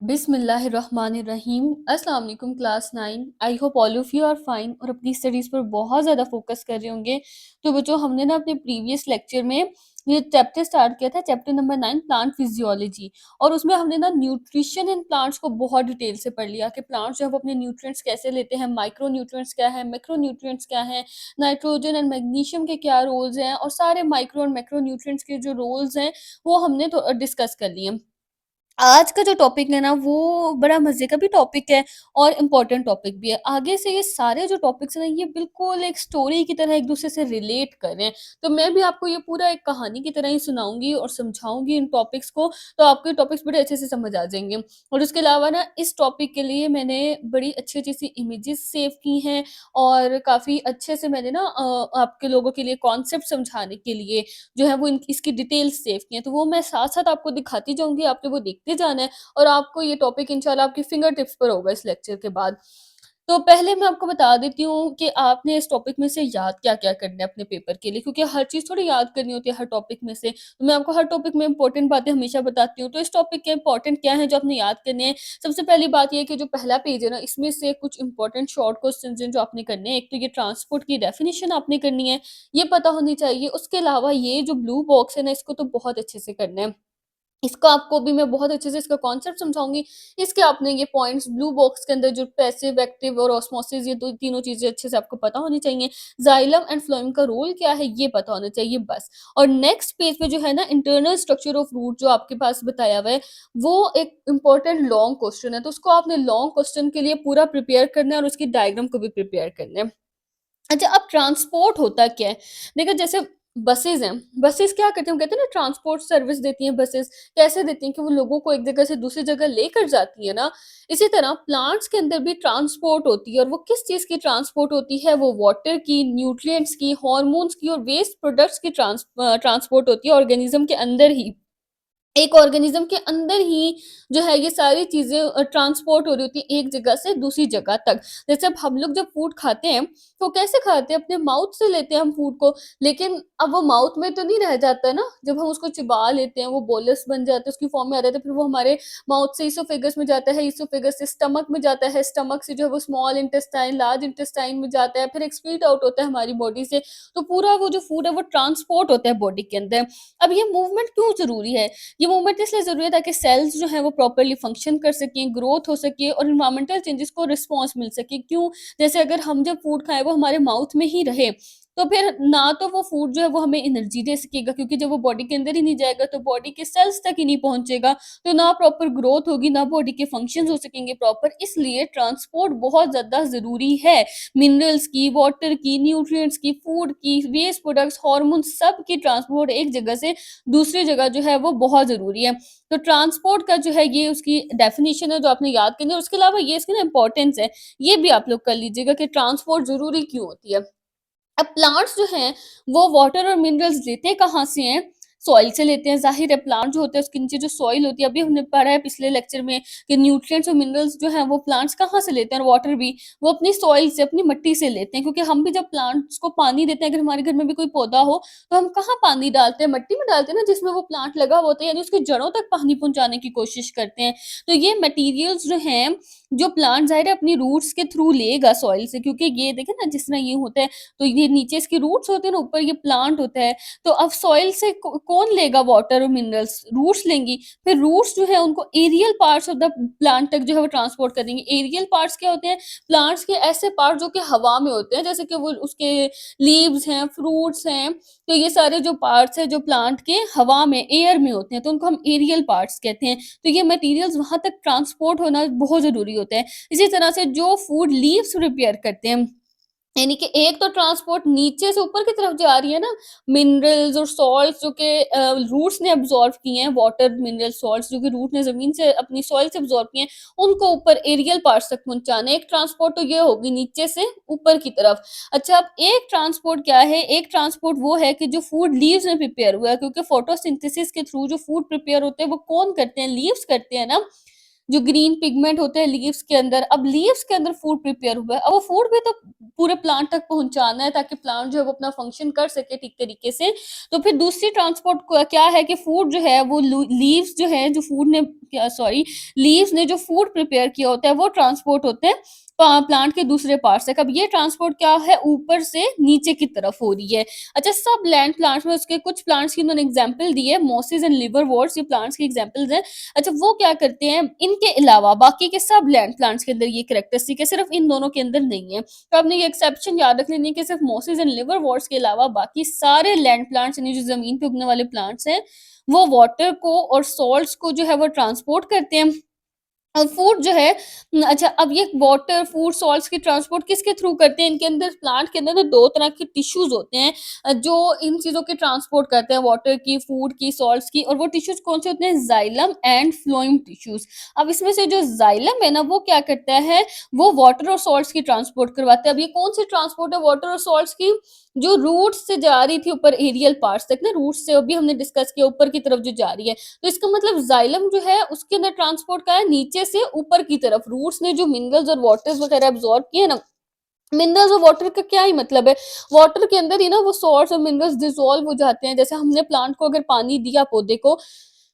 बिस्मिल्लाहिर्रहमानिर्रहीम। अस्सलाम वालेकुम class 9। I hope all of you are fine और अपनी स्टडीज़ पर बहुत ज़्यादा फोकस कर रहे होंगे। तो बच्चों, हमने ना अपने प्रीवियस लेक्चर में ये चैप्टर स्टार्ट किया था, चैप्टर नंबर 9 प्लांट फिजियोलॉजी। और उसमें हमने ना न्यूट्रिशन इन प्लांट्स को बहुत डिटेल से पढ़ लिया कि प्लांट्स जो है वो अपने न्यूट्रिएंट्स कैसे लेते हैं, माइक्रो न्यूट्रिएंट्स क्या है, मैक्रो न्यूट्रिएंट्स क्या है, नाइट्रोजन एंड मैग्नीशियम के क्या रोल्स हैं, और सारे माइक्रो और मैक्रो न्यूट्रिएंट्स के जो रोल्स हैं वो हमने डिस्कस कर लिए। आज का जो टॉपिक है ना वो बड़ा मज़े का भी टॉपिक है और इम्पोर्टेंट टॉपिक भी है। आगे से ये सारे जो टॉपिक्स हैं ना ये बिल्कुल एक स्टोरी की तरह एक-दूसरे से रिलेट कर रहे हैं। तो मैं भी आपको ये पूरा एक कहानी की तरह ही सुनाऊँगी और समझाऊँगी इन टॉपिक्स को, तो आपको ये टॉपिक्स बड़े अच्छे से समझ आ जाएँगे। और उसके अलावा ना इस टॉपिक के लिए मैंने बड़ी अच्छी-अच्छी सी इमेजेस सेव की हैं और काफ़ी अच्छे से मैंने ना आपके लोगों के लिए कॉन्सेप्ट समझाने के लिए जो है वो इसकी डिटेल्स सेव की हैं, तो वो मैं साथ-साथ आपको दिखाती जाऊँगी, आपने वो देखते जाना है और आपको ये टॉपिक इंशाल्लाह आपकी फिंगर टिप्स पर होगा इस लेक्चर के बाद। तो पहले मैं आपको बता देती हूँ कि आपने इस टॉपिक में से याद क्या-क्या करना है अपने पेपर के लिए, क्योंकि हर चीज़ थोड़ी याद करनी होती है हर टॉपिक में से। तो मैं आपको हर टॉपिक में इम्पोर्टेंट बातें हमेशा बताती हूँ, तो इस टॉपिक के इम्पोर्टेंट क्या हैं जो आपने याद करने हैं। सबसे पहली बात ये है कि जो पहला पेज है ना, इसमें से कुछ इम्पोर्टेंट शॉर्ट क्वेश्चंस हैं जो आपने करने हैं। एक तो ये ट्रांसपोर्ट की डेफिनिशन आपने करनी है, ये पता होनी चाहिए। उसके अलावा ये जो ब्लू बॉक्स है ना, इसको तो बहुत अच्छे से करना है। इसका आपको भी मैं बहुत अच्छे से इसका कॉन्सेप्ट समझाऊँगी। इसके आपने ये पॉइंट्स ब्लू बॉक्स के अंदर जो पैसिव, एक्टिव और ऑस्मोसिस, ये 2 तीनों चीज़ें अच्छे से आपको पता होनी चाहिए। जाइलम एंड फ्लोएम का रोल क्या है ये पता होना चाहिए बस। और नेक्स्ट पेज पे जो है ना, इंटरनल स्ट्रक्चर ऑफ रूट जो आपके पास बताया हुआ है, वो एक इम्पोर्टेंट लॉन्ग क्वेश्चन है। तो उसको आपने लॉन्ग क्वेश्चन के लिए पूरा प्रिपेयर करना है और उसकी डायग्राम को भी प्रिपेयर करना है। अच्छा, अब ट्रांसपोर्ट होता क्या है? देखो, जैसे बसेज़ हैं, बसेज़ क्या करती हैं, हम कहते हैं ना ट्रांसपोर्ट सर्विस देती हैं बसेज़, कैसे देती हैं कि वो लोगों को एक जगह से दूसरी जगह लेकर जाती हैं ना, इसी तरह प्लांट्स के अंदर भी ट्रांसपोर्ट होती है। और वो किस चीज़ की ट्रांसपोर्ट होती है? वो वाटर की, न्यूट्रिएंट्स की, हार्मोन्स की और वेस्ट प्रोडक्ट्स की ट्रांसपोर्ट होती है ऑर्गेनिज़्म के अंदर ही। एक ऑर्गेनिज्म के अंदर ही जो है ये सारी चीज़ें ट्रांसपोर्ट हो रही होती है एक जगह से दूसरी जगह तक। जैसे अब हम लोग जब फूड खाते हैं, तो कैसे खाते हैं? अपने माउथ से लेते हैं हम फूड को, लेकिन अब वो माउथ में तो नहीं रह जाता है ना, जब हम उसको चिबा लेते हैं, वो बोलस बन जाता है, उसकी फॉर्म में आ जाता है, फिर वो हमारे माउथ से इसोफेगस में जाता है, इसोफेगस से स्टमक में जाता है, स्टमक से जो है वो स्मॉल इंटेस्टाइन, लार्ज इंटेस्टाइन में जाता है, फिर एक्सक्रीट आउट होता है हमारी बॉडी से। तो पूरा वो जो फूड है वो ट्रांसपोर्ट होता है बॉडी के अंदर। अब ये मूवमेंट क्यों ज़रूरी है? ये मूवमेंट इसलिए ज़रूरी है ताकि सेल्स जो हैं वो प्रॉपर्ली फंक्शन कर सकें, ग्रोथ हो सके और एनवायरमेंटल चेंजेस को रिस्पॉन्स मिल सके। क्यों? जैसे अगर हम जब फूड खाएँ वो हमारे माउथ में ही रहे, तो फिर ना तो वो फूड जो है वो हमें एनर्जी दे सकेगा, क्योंकि जब वो बॉडी के अंदर ही नहीं जाएगा तो बॉडी के सेल्स तक ही नहीं पहुँचेगा, तो ना प्रॉपर ग्रोथ होगी, ना बॉडी के फंक्शंस हो सकेंगे प्रॉपर। इसलिए ट्रांसपोर्ट बहुत ज़्यादा ज़रूरी है। मिनरल्स की, वाटर की, न्यूट्रिएंट्स की, फूड की, वेस्ट प्रोडक्ट्स, हार्मोन्स, सब की ट्रांसपोर्ट एक जगह से दूसरी जगह जो है वो बहुत ज़रूरी है। तो ट्रांसपोर्ट का जो है ये उसकी डेफिनिशन है जो आपने याद करनी है, और उसके अलावा ये इसकी ना इम्पोर्टेंस है, ये भी आप लोग कर लीजिएगा कि ट्रांसपोर्ट ज़रूरी क्यों होती है। अब प्लांट्स जो हैं, वो वाटर और मिनरल्स लेते कहाँ से हैं? सॉइल से लेते हैं। ज़ाहिर है, प्लांट जो होते हैं उसके नीचे जो सॉइल होती है, अभी हमने पढ़ा है पिछले लेक्चर में कि न्यूट्रिएंट्स और मिनरल्स जो हैं वो प्लांट्स कहाँ से लेते हैं, और वाटर भी वो अपनी सॉइल से, अपनी मिट्टी से लेते हैं। क्योंकि हम भी जब प्लांट्स को पानी देते हैं, अगर हमारे घर में भी कोई पौधा हो, तो हम कहाँ पानी डालते हैं? मिट्टी में डालते हैं ना, जिसमें वो प्लांट लगा हुआ होता है, यानी उसकी जड़ों तक पानी पहुँचाने की कोशिश करते हैं। तो ये मटीरियल्स जो हैं, जो प्लांट ज़ाहिर है अपनी रूट्स के थ्रू लेगा सॉइल से, क्योंकि ये देखें ना जिस तरह ये होता है, तो ये नीचे इसके रूट्स होते हैं ना, ऊपर ये प्लांट होता है। तो अब सॉइल से कौन लेगा वाटर और मिनरल्स? रूट्स लेंगी। फिर रूट्स जो है उनको aerial parts of the plant तक जो है वो ट्रांसपोर्ट करेंगे। एरियल पार्ट्स क्या होते हैं? प्लांट्स के ऐसे पार्ट जो कि हवा में होते हैं, जैसे कि वो उसके लीव्स हैं, फ्रूट्स हैं। तो ये सारे जो पार्ट्स हैं जो प्लांट के हवा में, एयर में होते हैं, तो उनको हम एरियल पार्ट्स कहते हैं। तो ये मटेरियल्स वहां तक ट्रांसपोर्ट होना बहुत जरूरी होता है। इसी तरह से जो फूड लीव्स प्रिपेयर करते हैं, यानी कि एक तो ट्रांसपोर्ट नीचे से ऊपर की तरफ जा रही है ना, मिनरल्स और सॉल्ट्स जो कि रूट्स ने अब्सॉर्ब किए हैं, वाटर, मिनरल, सॉल्ट्स जो कि रूट ने ज़मीन से अपनी सॉइल से अब्सॉर्ब किए हैं, उनको ऊपर एरियल पार्ट्स तक पहुँचाना है। एक ट्रांसपोर्ट तो ये होगी नीचे से ऊपर की तरफ। अच्छा, अब एक ट्रांसपोर्ट क्या है? एक ट्रांसपोर्ट वो है कि जो फूड लीव्स में प्रिपेयर हुआ है, क्योंकि फोटोसिंथेसिस के थ्रू जो फूड प्रिपेयर होते हैं वो कौन करते हैं? लीव्स करते हैं ना। जो ग्रीन पिगमेंट होते हैं लीव्स के अंदर। अब लीव्स के अंदर फूड प्रिपेयर हुआ है, अब वो फूड भी तो पूरे प्लांट तक पहुँचाना है ताकि प्लांट जो है वो अपना फंक्शन कर सके ठीक तरीके से। तो फिर दूसरी ट्रांसपोर्ट क्या है कि फूड जो है वो लीव्स जो है जो फूड ने क्या सॉरी लीव्स ने जो फूड प्रिपेयर किया होता है वो ट्रांसपोर्ट होते हैं प्लांट के दूसरे पार्ट तक। अब ये ट्रांसपोर्ट क्या है ऊपर से नीचे की तरफ हो रही है। अच्छा, सब लैंड प्लांट्स में उसके कुछ प्लांट्स की उन्होंने एग्जांपल दी है, मॉसेस एंड लिवरवर्ट्स ये प्लांट्स के एग्जांपल्स हैं। अच्छा, वो क्या करते हैं, इनके अलावा बाकी के सब लैंड प्लांट्स के अंदर ये कैरेक्टरिस्टिक है, सिर्फ इन दोनों के अंदर नहीं है। तो आपने ये एक्सेप्शन याद रख लेनी है कि सिर्फ मॉसेस एंड लिवरवर्ट्स के अलावा बाकी सारे लैंड प्लांट्स यानी जो जमीन पे उगने वाले प्लांट्स हैं वो वाटर को और सॉल्ट्स को जो है वो ट्रांसपोर्ट करते हैं। फूड जो है अच्छा, अब ये वाटर, फूड, सॉल्ट्स की ट्रांसपोर्ट किसके थ्रू करते हैं? इनके अंदर प्लांट के अंदर ना 2 तरह के टिश्यूज़ होते हैं जो इन चीज़ों की ट्रांसपोर्ट करते हैं, वाटर की, फूड की, सॉल्ट्स की। और वो टिश्यूज़ कौन से होते हैं? Xylem and phloem tissues. अब इसमें से जो जाइलम है ना वो क्या करता है, वो वाटर और सॉल्ट्स की ट्रांसपोर्ट करवाता है। अब ये कौन सी ट्रांसपोर्ट है वाटर और सॉल्ट्स की? जो रूट्स से जा रही थी ऊपर एरियल पार्ट्स तक ना, रूट्स से अभी हमने डिस्कस किया ऊपर की तरफ जो जा रही है। तो इसका मतलब जाइलम जो है उसके अंदर ट्रांसपोर्ट का है नीचे से ऊपर की तरफ। रूट्स ने जो मिनरल्स और वाटर्स वगैरह एब्जॉर्ब किए ना, मिनरल्स और वाटर का क्या ही मतलब है, वाटर के अंदर ही ना वो सॉल्ट्स और मिनरल्स डिसॉल्व हो जाते हैं। जैसे हमने प्लांट को अगर पानी दिया पौधे को,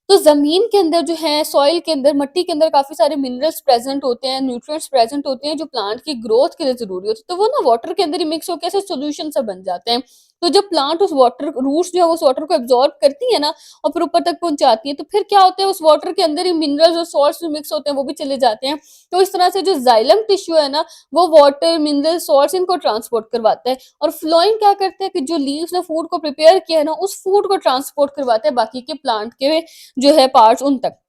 तो ज़मीन के अंदर जो है, सॉइल के अंदर, मिट्टी के अंदर काफ़ी सारे मिनरल्स प्रेज़ेंट होते हैं, न्यूट्रिएंट्स प्रेज़ेंट होते हैं जो प्लांट की ग्रोथ के लिए ज़रूरी होते हैं। तो वो ना वाटर के अंदर ही मिक्स होके ऐसे सॉल्यूशन सा बन जाते हैं। तो जब प्लांट उस वाटर रूट्स जो है उस वाटर को एब्ज़ॉर्ब करती है ना और फिर ऊपर तक पहुँचाती है, तो फिर क्या होता है उस वाटर के अंदर ही मिनरल्स और सॉल्ट्स जो मिक्स होते हैं वो भी चले जाते हैं। तो इस तरह से जो जाइलम टिश्यू है ना, वो वाटर, मिनरल, सॉल्ट्स इनको ट्रांसपोर्ट करवाता है। और फ्लोएम क्या करता है कि जो लीव्स ने फूड को प्रिपेयर किया है ना, उस फूड को ट्रांसपोर्ट करवाता है बाकी के प्लांट के जो है पार्ट्स उन तक।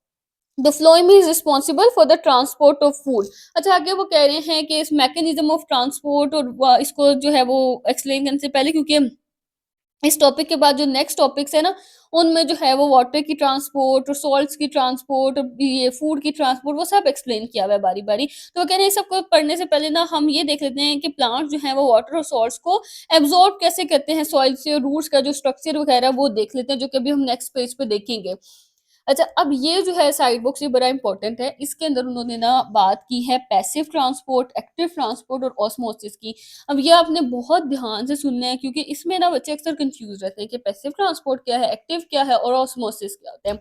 The phloem is responsible for the transport of food. अच्छा, आगे वो कह रहे हैं कि इस मैकेनिज्म ऑफ ट्रांसपोर्ट और इसको जो है वो एक्सप्लेन करने से पहले, क्योंकि इस टॉपिक के बाद जो नेक्स्ट टॉपिक्स है ना उनमें जो है वो वाटर की ट्रांसपोर्ट और सॉल्ट्स की ट्रांसपोर्ट और ये फूड की ट्रांसपोर्ट वो सब एक्सप्लेन किया हुआ है बारी बारी। तो वो कह रहे हैं सबको पढ़ने से पहले ना हम ये देख लेते हैं कि प्लांट जो है वो वाटर और सॉल्ट्स को एब्जॉर्ब कैसे करते हैं सॉइल से, रूट्स का जो स्ट्रक्चर वगैरह वो देख लेते हैं, जो कि अभी हम नेक्स्ट पेज पे देखेंगे। अच्छा, अब ये जो है साइड बॉक्स ये बड़ा इंपॉर्टेंट है। इसके अंदर उन्होंने ना बात की है पैसिव ट्रांसपोर्ट, एक्टिव ट्रांसपोर्ट और ऑस्मोसिस की। अब ये आपने बहुत ध्यान से सुनना है क्योंकि इसमें ना बच्चे अक्सर कंफ्यूज रहते हैं कि पैसिव ट्रांसपोर्ट क्या है, एक्टिव क्या है और ऑस्मोसिस क्या होता है।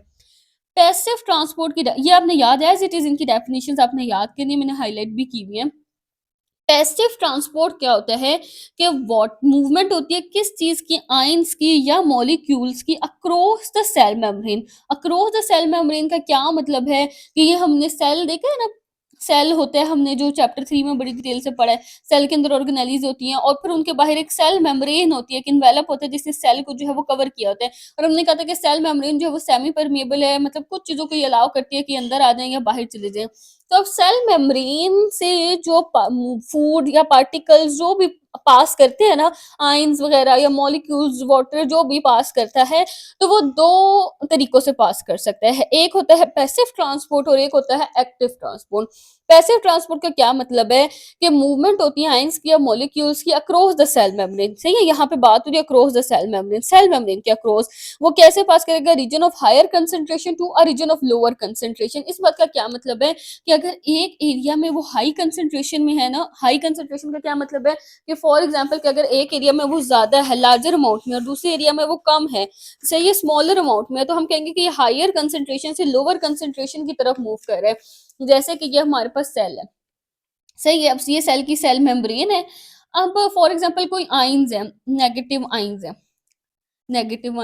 पैसिव ट्रांसपोर्ट की ये आपने याद है एज इट इज, इनकी डेफिनेशंस आपने याद करनी है, मैंने हाईलाइट भी की हुई है। पैसिव ट्रांसपोर्ट क्या होता है कि वॉट मूवमेंट होती है किस चीज की, आयंस की या मॉलिक्यूल्स की across the cell membrane. Across the cell membrane का क्या मतलब है कि ये हमने सेल देखा है ना, सेल होता है, हमने जो चैप्टर 3 में बड़ी डिटेल से पढ़ा है। सेल के अंदर ऑर्गेनेलीज होती हैं और फिर उनके बाहर एक सेल मेम्ब्रेन होती है, एक इन्वेलप होता है जिसने सेल को जो है वो कवर किया होता है। और हमने कहा था कि सेल मेम्ब्रेन जो है वो सेमी परमिएबल है, मतलब कुछ चीजों को ये अलाउ करती है कि अंदर आ जाए या बाहर चले जाए। तो अब सेल मेम्ब्रेन से जो फूड या पार्टिकल्स जो भी पास करते हैं ना, आयंस वगैरह या मॉलिक्यूल्स, वाटर जो भी पास करता है, तो वो दो तरीकों से पास कर सकता है। एक होता है पैसिव ट्रांसपोर्ट और एक होता है एक्टिव ट्रांसपोर्ट। पैसिव ट्रांसपोर्ट का क्या मतलब है कि मूवमेंट होती है आयंस की या मॉलिक्यूल्स की अक्रॉस द सेल मेम्ब्रेन। सही है, यहाँ पे बात हो रही है across the cell membrane, cell membrane के अक्रॉस। वो कैसे पास करेगा? Region of higher concentration to a region of lower concentration. इस बात का क्या मतलब है कि अगर एक एरिया में वो हाई कंसंट्रेशन में है ना, हाई कंसंट्रेशन का क्या मतलब है कि फॉर एग्जांपल कि अगर एक एरिया में वो ज्यादा है, लार्जर अमाउंट में, और दूसरे एरिया में वो कम है, सही है, स्मॉलर अमाउंट में, तो हम कहेंगे कि ये हायर कंसंट्रेशन से लोअर कंसंट्रेशन की तरफ मूव कर रहा है। जैसे कि ये हमारे पास सेल है, सही है, अब ये सेल की सेल मेम्ब्रेन है। अब फॉर एग्जांपल कोई आयंस है, नेगेटिव आयंस है, नेगेटिव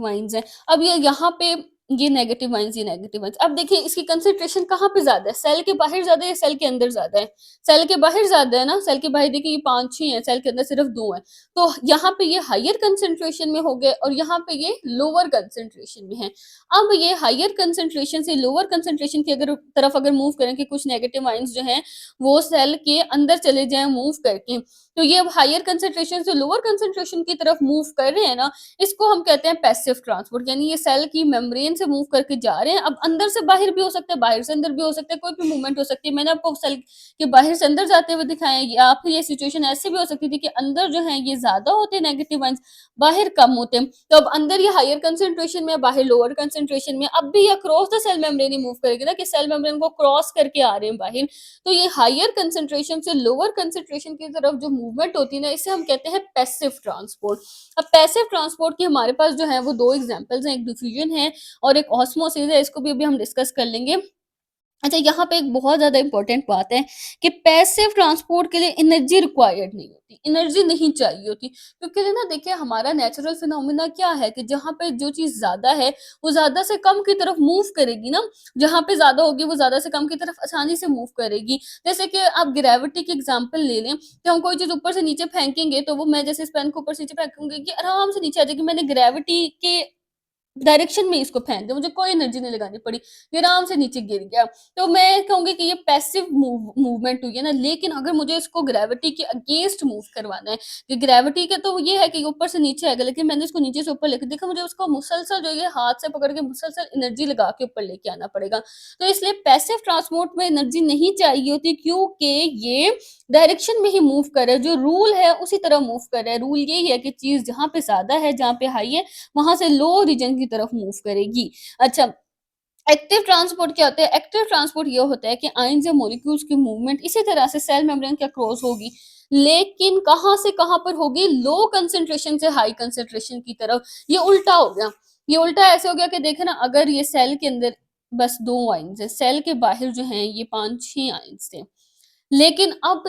आयंस है। अब ये यहाँ पे ये नेगेटिव आयंस, ये नेगेटिव आयंस। अब देखिए इसकी कंसंट्रेशन कहाँ पे ज्यादा है, सेल के बाहर ज्यादा है या सेल के अंदर ज्यादा है? सेल के बाहर ज्यादा है ना, सेल के बाहर देखिए ये 5-6 है, सेल के अंदर सिर्फ 2 है। तो यहाँ पे ये हायर कंसंट्रेशन में हो गए और यहाँ पे ये लोअर कंसंट्रेशन में है। अब ये हायर कंसंट्रेशन से लोअर कंसंट्रेशन की अगर तरफ अगर मूव करें कि कुछ नेगेटिव आयंस जो है वो सेल के अंदर चले जाए मूव करके, तो ये अब हायर कंसंट्रेशन से लोअर कंसंट्रेशन की तरफ मूव कर रहे हैं ना, इसको हम कहते हैं पैसिव ट्रांसपोर्ट। यानी ये सेल की मेम्ब्रेन से मूव करके जा रहे हैं। अब अंदर से बाहर भी हो सकता है, बाहर से अंदर भी हो सकता है, कोई भी मूवमेंट हो सकती है। मैंने आपको सेल के बाहर से अंदर जाते हुए दिखाया है, या फिर ये सिचुएशन ऐसी भी हो सकती थी कि अंदर जो है ये ज़्यादा होते हैं नेगेटिव आयन्स, बाहर कम होते हैं। तो अब अंदर ये हायर कंसंट्रेशन में है, बाहर लोअर कंसंट्रेशन में। अब भी ये अक्रॉस द सेल मेम्ब्रेन ही मूव करेगी ना, कि सेल मेम्ब्रेन को क्रॉस करके आ रहे हैं बाहर। तो ये हायर कंसंट्रेशन से लोअर कंसंट्रेशन की तरफ जो मूवमेंट होती है ना, इसे हम कहते हैं पैसिव ट्रांसपोर्ट। अब पैसिव ट्रांसपोर्ट की हमारे पास जो है वो 2 एग्जांपल्स हैं, एक डिफ्यूजन है और एक ऑस्मोसिस है। इसको भी अभी हम डिस्कस कर लेंगे। अच्छा, यहाँ पे एक बहुत ज़्यादा इम्पोर्टेंट बात है कि पैसिव ट्रांसपोर्ट के लिए एनर्जी रिक्वायर्ड नहीं होती, एनर्जी नहीं चाहिए होती। क्योंकि ना देखिए, हमारा नेचुरल फिनोमेना क्या है कि जहाँ पे जो चीज़ ज़्यादा है, वो ज़्यादा से कम की तरफ मूव करेगी ना, जहाँ पे ज़्यादा होगी वो ज़्यादा से कम की तरफ आसानी से मूव करेगी। जैसे कि आप ग्रेविटी की एग्ज़ाम्पल ले लें, कि हम कोई चीज़ ऊपर से नीचे फेंकेंगे, तो वो मैं जैसे इस पेन को ऊपर से नीचे फेंकूँगी, कि आराम से नीचे आ जाएगी। मैंने ग्रेविटी के डायरेक्शन में इसको फेंक दिया, मुझे कोई एनर्जी नहीं लगानी पड़ी, ये आराम से नीचे गिर गया। तो मैं कहूँगी कि ये पैसिव मूवमेंट हुई है ना। लेकिन अगर मुझे इसको ग्रेविटी के अगेंस्ट मूव करवाना है, कि ग्रेविटी का तो ये है कि ऊपर से नीचे आएगा, लेकिन मैंने इसको नीचे से ऊपर लेके देखा, मुझे उसको मुसलसल जो ये हाथ से पकड़ के मुसलसल एनर्जी लगा के ऊपर लेके आना पड़ेगा। तो इसलिए पैसिव ट्रांसपोर्ट में एनर्जी नहीं चाहिए होती, क्योंकि ये डायरेक्शन में ही मूव कर रहा है, जो रूल है उसी तरह मूव कर रहा है। रूल यही है कि चीज़ जहाँ पे ज़्यादा है, जहाँ पे हाई है, वहां से लो रीजन की तरफ मूव करेगी। अच्छा, एक्टिव ट्रांसपोर्ट क्या होता है? एक्टिव ट्रांसपोर्ट ये होता है कि आयंस या मॉलिक्यूल्स की मूवमेंट इसी तरह से सेल मेम्ब्रेन के अक्रॉस होगी, लेकिन कहाँ से कहाँ पर होगी? लो कंसंट्रेशन से हाई कंसंट्रेशन की तरफ। ये उल्टा हो गया। ये उल्टा ऐसे हो गया कि देखे ना, अगर ये सेल के अंदर बस 2 आयंस है, सेल के बाहर जो है ये 5-6 आयंस थे, लेकिन अब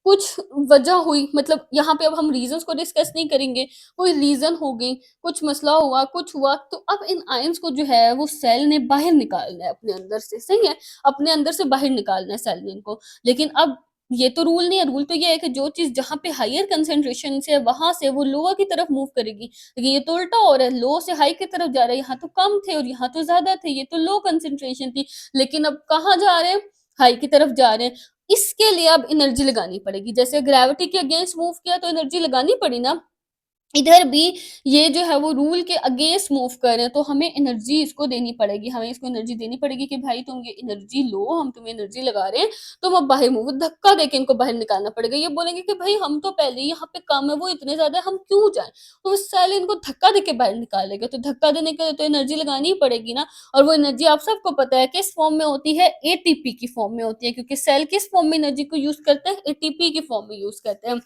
कुछ वजह हुई, मतलब यहाँ पे अब हम रीजंस को डिस्कस नहीं करेंगे, कोई रीजन हो गई, कुछ मसला हुआ, कुछ हुआ, तो अब इन आयंस को जो है वो सेल ने बाहर निकालना है अपने अंदर से। सही है, अपने अंदर से बाहर निकालना है सेल ने इनको। लेकिन अब ये तो रूल नहीं है। रूल तो ये है कि जो चीज जहाँ पे हायर कंसेंट्रेशन से वहां से वो लोअर की तरफ मूव करेगी। लेकिन ये तो उल्टा हो रहा है, लो से हाई की तरफ जा रहा है। यहाँ तो कम थे और यहाँ तो ज्यादा थे, ये तो लो कंसेंट्रेशन थी, लेकिन अब कहाँ जा रहे हैं? हाई की तरफ जा रहे हैं। इसके लिए अब एनर्जी लगानी पड़ेगी। जैसे ग्रेविटी के अगेंस्ट मूव किया तो एनर्जी लगानी पड़ी ना, इधर भी ये जो है वो रूल के अगेंस्ट मूव कर रहे हैं, तो हमें एनर्जी इसको देनी पड़ेगी। हमें इसको एनर्जी देनी पड़ेगी कि भाई तुम ये एनर्जी लो, हम तुम्हें एनर्जी लगा रहे हैं, तुम अब बाहर मूव, धक्का देके इनको बाहर निकालना पड़ेगा। ये बोलेंगे कि भाई हम तो पहले ही यहाँ पे कम है, वो इतने ज्यादा है, हम क्यों जाएं? तो उस साले इनको धक्का देके बाहर निकालेगा। तो धक्का देने के लिए तो एनर्जी लगानी ही पड़ेगी ना। और वो एनर्जी आप सबको पता है किस फॉर्म में होती है? एटीपी की फॉर्म में होती है, क्योंकि सेल किस फॉर्म में एनर्जी को यूज करते हैं? एटीपी की फॉर्म में यूज करते हैं।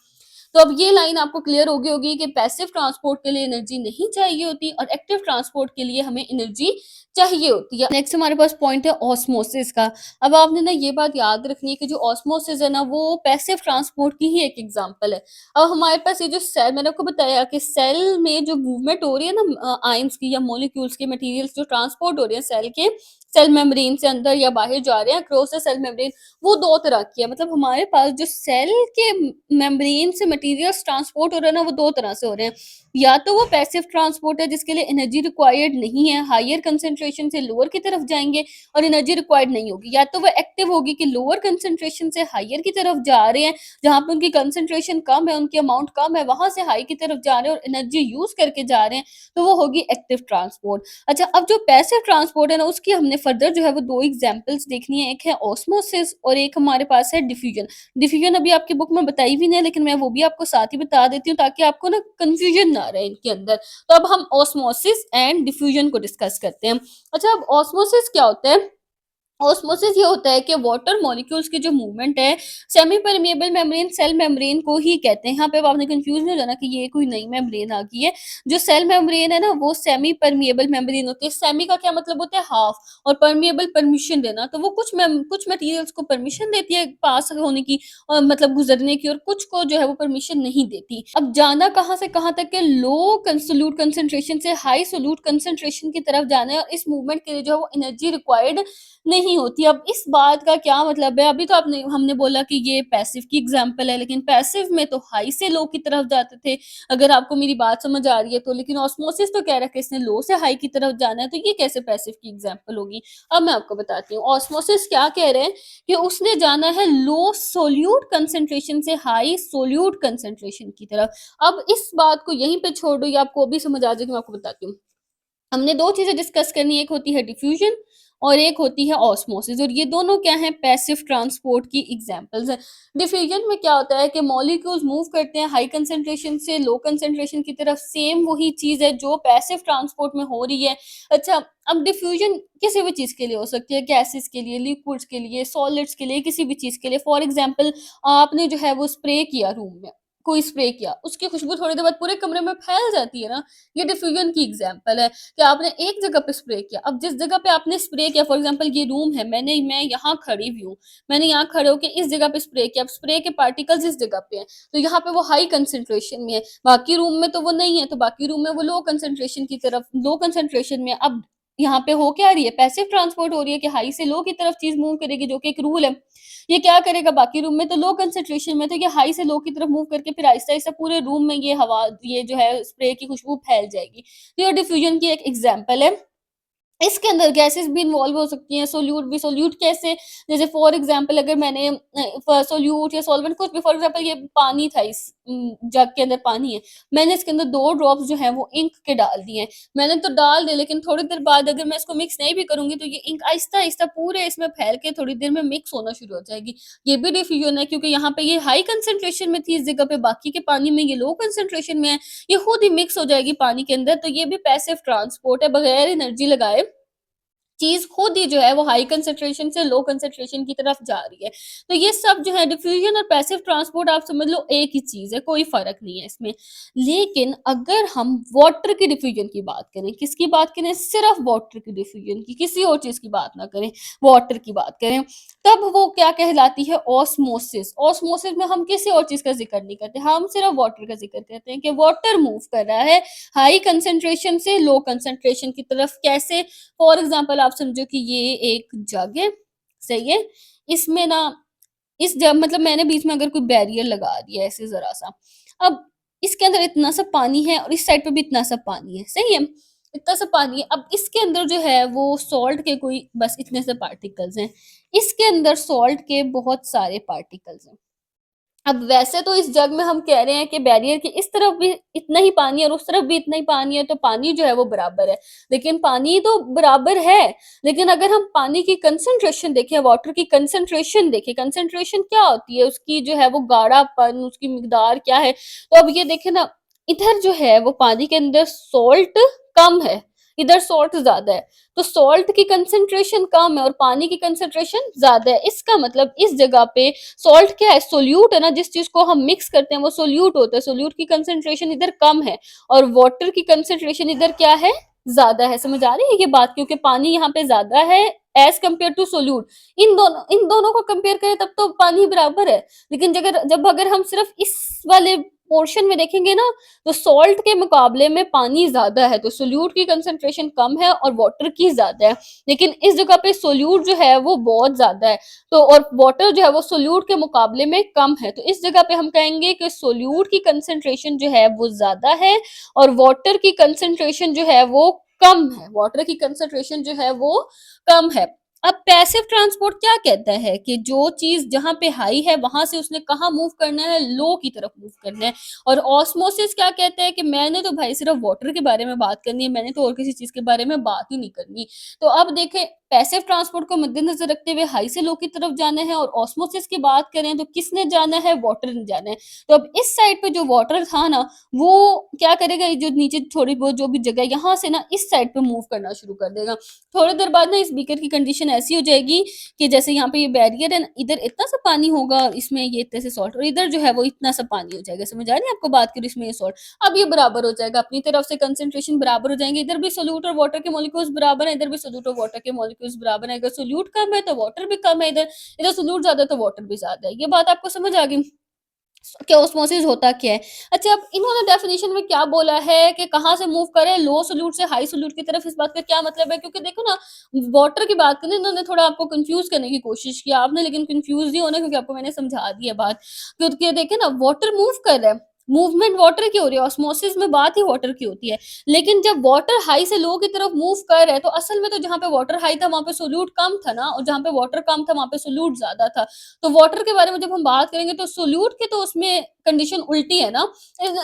तो अब ये लाइन आपको क्लियर हो गई होगी कि पैसिव ट्रांसपोर्ट के लिए एनर्जी नहीं चाहिए होती और एक्टिव ट्रांसपोर्ट के लिए हमें एनर्जी चाहिए होती है। नेक्स्ट हमारे पास पॉइंट है ऑस्मोसिस का। अब आपने ना ये बात याद रखनी है कि जो ऑस्मोसिस है ना, वो पैसिव ट्रांसपोर्ट की ही एक एग्जांपल है। अब हमारे पास ये जो सेल, मैंने आपको बताया कि सेल में जो मूवमेंट हो रही है ना, आयंस की या मॉलिक्यूल्स के मटेरियल्स जो ट्रांसपोर्ट हो रहे हैं सेल के, सेल मेम्ब्रेन से अंदर या बाहर जा रहे हैं अक्रॉस द सेल मेम्ब्रेन, वो 2 तरह की है। मतलब हमारे पास जो सेल के मेम्ब्रेन से मटेरियल्स ट्रांसपोर्ट हो रहे हैं ना, वो 2 तरह से हो रहे हैं। या तो वो पैसिव ट्रांसपोर्ट है जिसके लिए एनर्जी रिक्वायर्ड नहीं है, हायर कंसंट्रेशन से लोअर की तरफ जाएंगे और एनर्जी रिक्वायर्ड नहीं होगी। या तो वो एक्टिव होगी कि लोअर कंसंट्रेशन से हायर की तरफ जा रहे हैं, जहां पे उनकी कंसंट्रेशन कम है, उनकी अमाउंट कम है, वहां से हाई की तरफ जा रहे हैं और एनर्जी यूज करके जा रहे हैं, तो वो होगी एक्टिव ट्रांसपोर्ट। अच्छा, अब जो पैसिव ट्रांसपोर्ट है ना, उसकी हमने फर्दर जो है वो 2 एग्जांपल्स देखनी है। एक है ऑस्मोसिस और एक हमारे पास है डिफ्यूजन। डिफ्यूजन अभी आपकी बुक में बताई भी नहीं, लेकिन मैं वो भी आपको साथ ही बता देती हूँ ताकि आपको ना कंफ्यूजन ना रहे इनके अंदर। तो अब हम ऑस्मोसिस एंड डिफ्यूजन को डिस्कस करते हैं। अच्छा, अब ऑस्मोसिस क्या होता है? ऑस्मोसिस ये होता है कि वाटर मॉलिक्यूल्स की जो मूवमेंट है, semi permeable membrane cell membrane को ही कहते हैं। यहाँ पे अब आपने कंफ्यूज नहीं हो जाना कि ये कोई नई मेम्ब्रेन आ गई है। जो सेल मेम्ब्रेन है ना, वो सेमी परमिएबल मेम्ब्रेन होती है। सेमी का क्या मतलब होता है? हाफ, और परमिएबल परमिशन देना। तो वो कुछ मटेरियल्स को परमिशन देती है पास होने की, और मतलब गुजरने की, और कुछ को जो है वो परमिशन नहीं देती। अब जाना कहाँ से कहाँ तक है? लो सोल्यूट कंसंट्रेशन से हाई सोल्यूट कंसंट्रेशन की तरफ जाना है, और इस मूवमेंट के लिए जो है वो एनर्जी रिक्वायर्ड नहीं होती। अब इस बात का क्या मतलब है? अभी तो आपने हमने बोला कि ये पैसिव की एग्जांपल है, लेकिन पैसिव में तो हाई से लो की तरफ जाते थे, अगर आपको मेरी बात समझ आ रही है तो। लेकिन ऑस्मोसिस तो कह रहा है कि इसने लो से हाई की तरफ जाना है, तो ये कैसे पैसिव की एग्जांपल होगी? अब मैं आपको बताती हूँ। ऑस्मोसिस क्या कह रहे हैं कि उसने जाना है लो सोल्यूट कंसंट्रेशन से हाई सोल्यूट कंसंट्रेशन की तरफ। अब इस बात को यहीं पे छोड़ दो, ये आपको अभी समझ आ जाएगी, मैं आपको बताती हूँ। हमने 2 चीज़ें डिस्कस करनी है, एक होती है डिफ्यूज़न और एक होती है ऑस्मोसिस, और ये दोनों क्या हैं, पैसिव ट्रांसपोर्ट की एग्ज़ाम्पल्स हैं। डिफ्यूज़न में क्या होता है कि मॉलिक्यूल्स मूव करते हैं हाई कंसंट्रेशन से लो कंसंट्रेशन की तरफ, सेम वही चीज़ है जो पैसिव ट्रांसपोर्ट में हो रही है। अच्छा, अब डिफ्यूज़न किसी भी चीज़ के लिए हो सकती है, गैसेज़ के लिए, लिक्विड्स के लिए, सॉलिड्स के लिए, किसी भी चीज़ के लिए। फॉर एग्ज़ाम्पल, आपने जो है वो स्प्रे किया रूम में, कोई स्प्रे किया, उसकी खुशबू थोड़ी देर बाद पूरे कमरे में फैल जाती है ना, ये डिफ्यूज़न की एग्ज़ाम्पल है। कि आपने एक जगह पे स्प्रे किया, अब जिस जगह पे आपने स्प्रे किया, फॉर एग्ज़ाम्पल ये रूम है, मैं यहाँ खड़ी हुई हूँ, मैंने यहाँ खड़े होके इस जगह पे स्प्रे किया, अब स्प्रे के पार्टिकल्स इस जगह पे हैं, तो यहाँ पे वो हाई कंसंट्रेशन में है, बाकी रूम में तो वो नहीं है, तो बाकी रूम में वो लो कंसंट्रेशन में है। अब यहाँ पे हो क्या रही है, पैसिव ट्रांसपोर्ट हो रही है कि हाई से लो की तरफ चीज़ मूव करेगी, जो कि एक रूल है। ये क्या करेगा, बाकी रूम में तो लो कंसंट्रेशन में, तो ये हाई से लो की तरफ मूव करके फिर आहिस्ता-आहिस्ता पूरे रूम में ये जो है स्प्रे की खुशबू फैल जाएगी। तो ये डिफ्यूजन की एक एग्जांपल है। इसके अंदर गैसेस भी इन्वॉल्व हो सकती हैं, सोल्यूट भी। सोल्यूट कैसे? जैसे फॉर एग्ज़ाम्पल, अगर मैंने सोल्यूट या सॉल्वेंट कुछ भी, फॉर एग्ज़ाम्पल ये पानी था, इस जग के अंदर पानी है। मैंने इसके अंदर 2 ड्रॉप्स जो हैं वो इंक के डाल दिए हैं। मैंने तो डाल दिए, लेकिन थोड़ी देर बाद अगर मैं इसको मिक्स नहीं भी करूँगी, तो ये इंक आहिस्ता-आहिस्ता पूरे इसमें फैल के थोड़ी देर में मिक्स होना शुरू हो जाएगी। ये भी डिफ्यूजन है, क्योंकि यहाँ पे ये हाई कंसंट्रेशन में थी इस जगह पे, बाकी के पानी में ये लो कंसंट्रेशन में है। ये खुद ही मिक्स हो जाएगी पानी के अंदर, तो ये भी पैसिव ट्रांसपोर्ट है, बगैर एनर्जी लगाए चीज़ खुद ही जो है वो हाई कंसंट्रेशन से लो कंसंट्रेशन की तरफ जा रही है। तो ये सब जो है डिफ्यूज़न और पैसिव ट्रांसपोर्ट, आप समझ लो एक ही चीज़ है, कोई फ़र्क नहीं है इसमें। लेकिन अगर हम वाटर की डिफ्यूज़न की बात करें, किसकी बात करें? सिर्फ़ वाटर की डिफ्यूज़न की, किसी और चीज़ की बात ना करें, वाटर की बात करें, तब वो क्या कहलाती है? ऑस्मोसिस। ऑस्मोसिस में हम किसी और चीज़ का ज़िक्र नहीं करते, हम सिर्फ़ वाटर का ज़िक्र करते हैं कि वाटर मूव कर रहा है हाई कंसंट्रेशन से लो कंसंट्रेशन की तरफ। कैसे? फॉर एग्जाम्पल, आप समझो कि ये एक जग है, सही है? इसमें ना, इस जग मतलब मैंने बीच में अगर कोई बैरियर लगा दिया है ऐसे ज़रा-सा, अब इसके अंदर इतना सा पानी है और इस साइड पे भी इतना सा पानी है, सही है? इतना सा पानी है, अब इसके अंदर जो है वो सॉल्ट के कोई बस इतने से पार्टिकल्स हैं, इसके अंदर सॉल्ट के बहुत सारे पार्टिकल्स हैं। अब वैसे तो इस जग में हम कह रहे हैं कि बैरियर की इस तरफ भी इतना ही पानी है और उस तरफ भी इतना ही पानी है, तो पानी जो है वो बराबर है। लेकिन पानी तो बराबर है, लेकिन अगर हम पानी की कंसंट्रेशन देखें, वाटर की कंसंट्रेशन देखें, कंसंट्रेशन क्या होती है? उसकी जो है वो गाढ़ापन, उसकी मिकदार क्या है? तो अब ये देखें ना, इधर जो है वो पानी के अंदर सॉल्ट कम है, इधर सॉल्ट ज़्यादा है। तो सॉल्ट की कंसंट्रेशन कम है और पानी की कंसंट्रेशन ज़्यादा है। इसका मतलब इस जगह पे सॉल्ट क्या है? सोल्यूट है ना, जिस चीज़ को हम मिक्स करते हैं वो सोल्यूट होता है। सोल्यूट की कंसंट्रेशन इधर कम है और वाटर की कंसंट्रेशन इधर क्या है? ज़्यादा है। समझ आ रही है ये बात? क्योंकि पानी यहाँ पे ज़्यादा है एज़ कम्पेयर टू सोल्यूट। इन दोनों को कंपेयर करें तब तो पानी बराबर है। लेकिन जब अगर हम सिर्फ इस वाले पोर्शन में देखेंगे ना, तो सॉल्ट के मुकाबले में पानी ज़्यादा है, तो सोल्यूट की कंसंट्रेशन कम है और वाटर की ज़्यादा है। लेकिन इस जगह पे सोल्यूट जो है वो बहुत ज़्यादा है, तो और वाटर जो है वो सोल्यूट के मुकाबले में कम है। तो इस जगह पे हम कहेंगे कि सोल्यूट की कंसंट्रेशन जो है वो ज़्यादा है और वाटर की कंसंट्रेशन जो है वो कम है। वाटर की कंसंट्रेशन जो है वो कम है। अब पैसिव ट्रांसपोर्ट क्या कहता है कि जो चीज़ जहाँ पे हाई है वहाँ से उसने कहाँ मूव करना है? लो की तरफ मूव करना है। और ऑस्मोसिस क्या कहता है कि मैंने तो भाई सिर्फ वाटर के बारे में बात करनी है, मैंने तो और किसी चीज़ के बारे में बात ही नहीं करनी। तो अब देखें, पैसिव ट्रांसपोर्ट को मद्देनज़र रखते हुए हाई से लो की तरफ जाना है और ऑस्मोसिस की बात करें तो किसने जाना है? वाटर ने जाना है। तो अब इस साइड पे जो वाटर था ना, वो क्या करेगा? ये जो नीचे थोड़ी बहुत जो भी जगह है, यहाँ से ना इस साइड पे मूव करना शुरू कर देगा। थोड़ी देर बाद ना इस बीकर की कंडीशन ऐसी हो जाएगी कि जैसे यहाँ पे ये बैरियर है ना, इधर इतना सा पानी होगा और इसमें ये इतने से सॉल्ट, और इधर जो है वो इतना सा पानी हो जाएगा। समझ आ रही है आपको बात? करूँ इसमें ये सॉल्ट, अब ये बराबर हो जाएगा, अपनी तरफ से कंसंट्रेशन बराबर हो जाएंगे। इधर भी सोल्यूट और वाटर के मॉलिक्यूल्स बराबर है, इधर भी सोल्यूट और वाटर के मॉलिक्यूल्स बराबर है। अगर सोल्यूट कम है तो वाटर भी कम है, इधर इधर सोल्यूट ज्यादा है तो वाटर भी ज्यादा है। ये बात आपको समझ आ गई कि ऑस्मोसिस होता क्या है? अच्छा, अब इन्होंने डेफिनेशन में क्या बोला है कि कहाँ से मूव करें, लो सोल्यूट से हाई सोल्यूट की तरफ? इस बात का क्या मतलब है? क्योंकि देखो ना, वाटर की बात करें, इन्होंने थोड़ा आपको कंफ्यूज करने की कोशिश की आपने, लेकिन कंफ्यूज नहीं होना, क्योंकि आपको मैंने समझा दी है बात। क्योंकि देखे ना, वाटर मूव कर रहा है, मूवमेंट वाटर की हो रही है, ऑस्मोसिस में बात ही वाटर की होती है। लेकिन जब वाटर हाई से लो की तरफ मूव कर रहा है, तो असल में तो जहाँ पे वाटर हाई था वहां पे सोल्यूट कम था ना, और जहाँ पे वाटर कम था वहां पे सोल्यूट ज्यादा था। तो वाटर के बारे में जब हम बात करेंगे तो सोल्यूट के तो उसमें कंडीशन उल्टी है ना।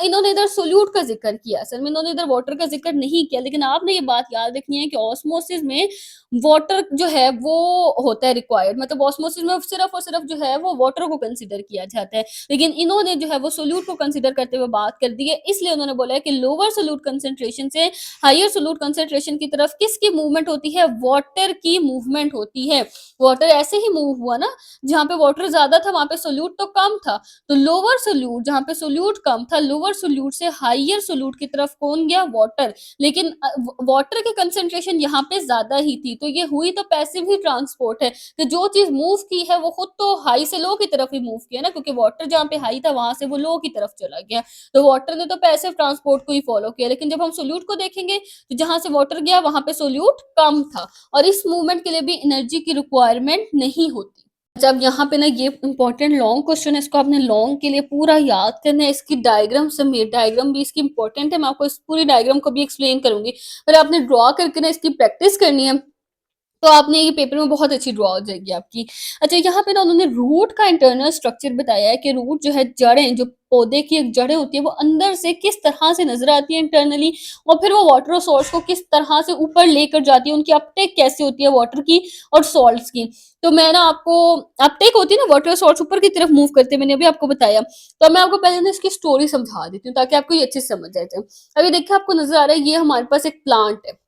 इन्होंने इधर सोल्यूट का ज़िक्र किया, असल में इन्होंने इधर वाटर का ज़िक्र नहीं किया, लेकिन आपने ये बात याद रखनी है कि ऑस्मोसिस में वाटर जो है वो होता है रिक्वायर्ड, मतलब ऑस्मोसिस में सिर्फ़ और सिर्फ़ जो है वो वाटर को कंसीडर किया जाता है। लेकिन इन्होंने जो है वो सोल्यूट को कंसीडर करते हुए बात कर दी है, इसलिए उन्होंने बोला है कि लोअर सोल्यूट कंसंट्रेशन से हायर सोल्यूट कंसंट्रेशन की तरफ किसकी मूवमेंट होती है? वाटर की मूवमेंट होती है। वाटर ऐसे ही मूव हुआ ना, जहाँ पे वाटर ज़्यादा था वहाँ पे सोल्यूट तो कम था। तो लोअर सोल्यूट जहाँ पे सोल्यूट कम था, लोअर सोल्यूट से हायर सोल्यूट की तरफ कौन गया? वाटर। लेकिन वाटर की कंसंट्रेशन यहाँ पे ज़्यादा ही थी, तो ये हुई तो पैसिव ही ट्रांसपोर्ट है कि जो चीज़ मूव की है वो खुद तो हाई से लो की तरफ ही मूव किया ना, क्योंकि वाटर जहाँ पे हाई था वहाँ से वो लो की तरफ चला गया। तो वाटर ने तो पैसिव ट्रांसपोर्ट को ही फॉलो किया, लेकिन जब हम सोल्यूट को देखेंगे तो जहाँ से वाटर गया वहाँ पे सोल्यूट कम था और इस मूवमेंट के लिए भी एनर्जी की रिक्वायरमेंट नहीं होती। जब यहाँ पे ना ये इम्पोर्टेंट लॉन्ग क्वेश्चन है, इसको आपने लॉन्ग के लिए पूरा याद करना है, इसकी डायग्राम समेत, डायग्राम भी इसकी इम्पोर्टेंट है, मैं आपको इस पूरी डायग्राम को भी एक्सप्लेन करूंगी, पर आपने ड्रॉ करके ना इसकी प्रैक्टिस करनी है, तो आपने ये पेपर में बहुत अच्छी ड्रॉ हो जाएगी आपकी। अच्छा, यहाँ पे ना उन्होंने रूट का इंटरनल स्ट्रक्चर बताया है कि रूट जो है, जड़ें जो पौधे की एक जड़ें होती है वो अंदर से किस तरह से नजर आती है इंटरनली, और फिर वो वाटर सोर्स को किस तरह से ऊपर लेकर जाती है, उनकी अपटेक कैसे होती है वाटर की और सॉल्ट्स की। तो मैं ना आपको, अपटेक होती है ना वाटर सोर्स ऊपर की तरफ मूव करते हैं, मैंने अभी आपको बताया। तो मैं आपको पहले ना इसकी स्टोरी समझा देती हूँ ताकि आपको ये अच्छे से समझ आ जाए। अभी देखिए आपको नजर आ रहा है, ये हमारे पास एक प्लांट है,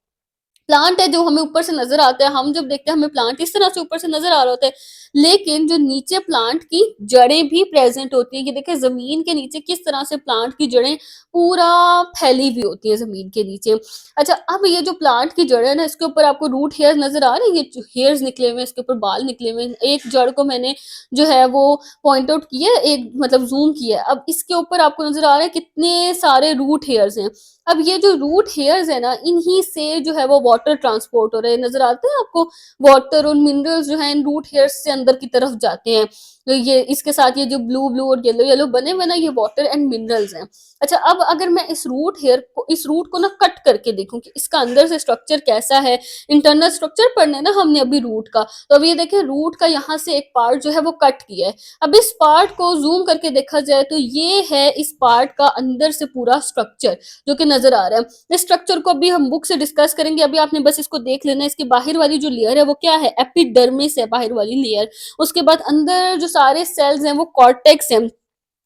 प्लांट है जो हमें ऊपर से नजर आता है, हम जब देखते हैं हमें प्लांट इस तरह से ऊपर से नजर आ रहा होता है, लेकिन जो नीचे प्लांट की जड़ें भी प्रेजेंट होती है, ये देखिए जमीन के नीचे किस तरह से प्लांट की जड़ें पूरा फैली हुई होती है जमीन के नीचे। अच्छा, अब ये जो प्लांट की जड़ है ना, इसके ऊपर आपको रूट हेयर नजर आ रहे हैं, ये हेयर्स निकले हुए हैं, इसके ऊपर बाल निकले हुए हैं, एक जड़ को मैंने जो है वो पॉइंट आउट किया है, एक मतलब जूम किया है। अब इसके ऊपर आपको नजर आ रहा है कितने सारे रूट हेयर्स हैं। अब ये जो रूट हेयर्स है ना, इन्हीं से जो है वो वाटर ट्रांसपोर्ट हो रहे हैं, नजर आते हैं आपको, वाटर और मिनरल्स जो है इन रूट हेयर्स से अंदर की तरफ जाते हैं। तो ये इसके साथ ये जो ब्लू ब्लू और येलो येलो बने हुए ना, ये वाटर एंड मिनरल्स हैं। अच्छा, अब अगर मैं इस रूट हेयर को, इस रूट को ना कट करके देखूं कि इसका अंदर से स्ट्रक्चर कैसा है, इंटरनल स्ट्रक्चर पढ़ना है ना हमने अभी रूट का, तो अब ये देखें रूट का यहाँ से एक पार्ट जो है वो कट किया है। अब इस पार्ट को जूम करके देखा जाए तो ये है इस पार्ट का अंदर से पूरा स्ट्रक्चर जो कि नजर आ रहा है। इस स्ट्रक्चर को अभी हम बुक से डिस्कस करेंगे, अभी आपने बस इसको देख लेना है। इसकी बाहर वाली जो लेयर है वो क्या है? एपिडर्मिस है, बाहर वाली लेयर। उसके बाद अंदर जो सारे सेल्स हैं वो कॉर्टेक्स है,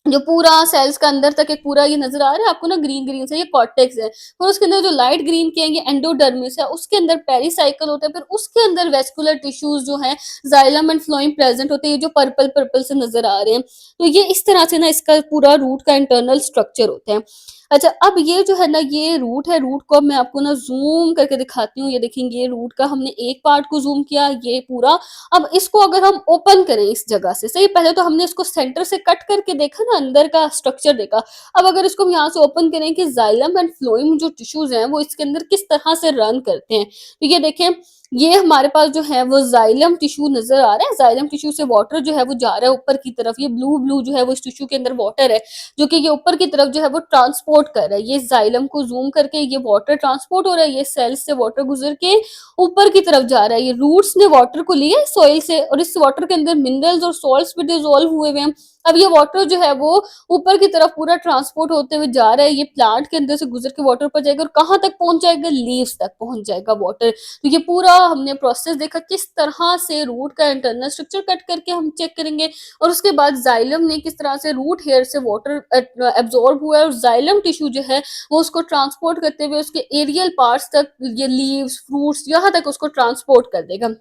जो पूरा सेल्स का अंदर तक एक पूरा ये नजर आ रहा है आपको ना ग्रीन ग्रीन से, ये कॉर्टेक्स है। फिर उसके अंदर जो लाइट ग्रीन के हैं ये एंडोडर्मिस है, उसके अंदर पेरिसाइकिल होता है, फिर उसके अंदर वेस्कुलर टिश्यूज जो है जाइलम एंड फ्लोएम प्रेजेंट होते हैं, ये जो पर्पल पर्पल से नजर आ रहे हैं। तो ये इस तरह से ना इसका पूरा रूट का इंटरनल स्ट्रक्चर होता है। अच्छा, अब ये जो है ना, ये रूट है, रूट को अब मैं आपको ना जूम करके दिखाती हूँ। ये देखेंगे, ये रूट का हमने एक पार्ट को जूम किया, ये पूरा। अब इसको अगर हम ओपन करें इस जगह से, सही, पहले तो हमने इसको सेंटर से कट करके देखा ना, अंदर का स्ट्रक्चर देखा। अब अगर इसको हम यहाँ से ओपन करें कि जाइलम एंड फ्लोएम जो टिश्यूज हैं वो इसके अंदर किस तरह से रन करते हैं, तो ये देखें, ये हमारे पास जो है वो जाइलम टिश्यू नजर आ रहा है। जाइलम टिश्यू से वाटर जो है वो जा रहा है ऊपर की तरफ, ये ब्लू ब्लू जो है वो इस टिश्यू के अंदर वाटर है, जो कि ये ऊपर की तरफ जो है वो ट्रांसपोर्ट कर रहा है। ये जाइलम को जूम करके ये वाटर ट्रांसपोर्ट हो रहा है, ये सेल्स से वाटर गुजर के ऊपर की तरफ जा रहा है। ये रूट्स ने वाटर को लिया सॉइल से, और इस वाटर के अंदर मिनरल्स और सॉल्ट्स भी डिसॉल्व हुए हुए हैं। अब ये वाटर जो है वो ऊपर की तरफ पूरा ट्रांसपोर्ट होते हुए जा रहा है, ये प्लांट के अंदर से गुजर के वाटर पर जाएगा, और कहाँ तक पहुंच जाएगा? लीव्स तक पहुंच जाएगा वाटर। तो ये पूरा हमने प्रोसेस देखा किस तरह से रूट का इंटरनल स्ट्रक्चर कट करके हम चेक करेंगे, और उसके बाद जाइलम ने किस तरह से रूट हेयर से वाटर एब्जॉर्ब हुआ है, और जाइलम टिश्यू जो है वो उसको ट्रांसपोर्ट करते हुए उसके एरियल पार्ट्स तक, ये लीव्स फ्रूट्स यहाँ तक उसको ट्रांसपोर्ट कर देगा।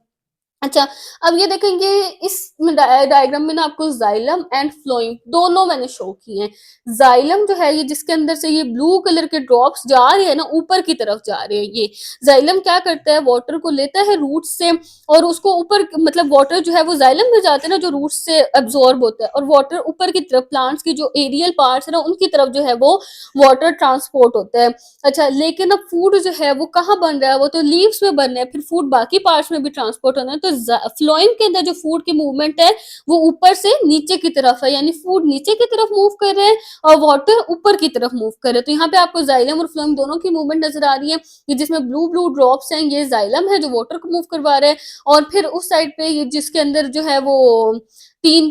अच्छा, अब ये देखेंगे इस डायग्राम में ना आपको जाइलम एंड फ्लोएम दोनों मैंने शो किए हैं। जाइलम जो है ये जिसके अंदर से ये ब्लू कलर के ड्रॉप्स जा रहे हैं ना, ऊपर की तरफ जा रहे हैं, ये जाइलम क्या करता है? वाटर को लेता है रूट से और उसको ऊपर, मतलब वाटर जो है वो जाइलम में जाते हैं ना, जो रूट से एब्जॉर्ब होता है, और वाटर ऊपर की तरफ प्लांट्स की जो एरियल पार्ट्स है ना उनकी तरफ जो है वो वाटर ट्रांसपोर्ट होता है। अच्छा, लेकिन अब फूड जो है वो कहाँ बन रहा है? वो तो लीव्स में बन रहा है, फिर फूड बाकी पार्ट्स में भी ट्रांसपोर्ट होना है। तो फ्लोएम के अंदर जो फूड की मूवमेंट है वो ऊपर से नीचे की तरफ है, यानी फूड नीचे की तरफ मूव कर रहे हैं और वाटर ऊपर की तरफ मूव कर रहे हैं। तो यहाँ पे आपको जाइलम और फ्लोएम दोनों की मूवमेंट नजर आ रही है। ये जिसमें ब्लू ब्लू ड्रॉप्स हैं ये जाइलम है जो वाटर को मूव करवा रहे हैं, और फिर उस साइड पे ये जिसके अंदर जो है वो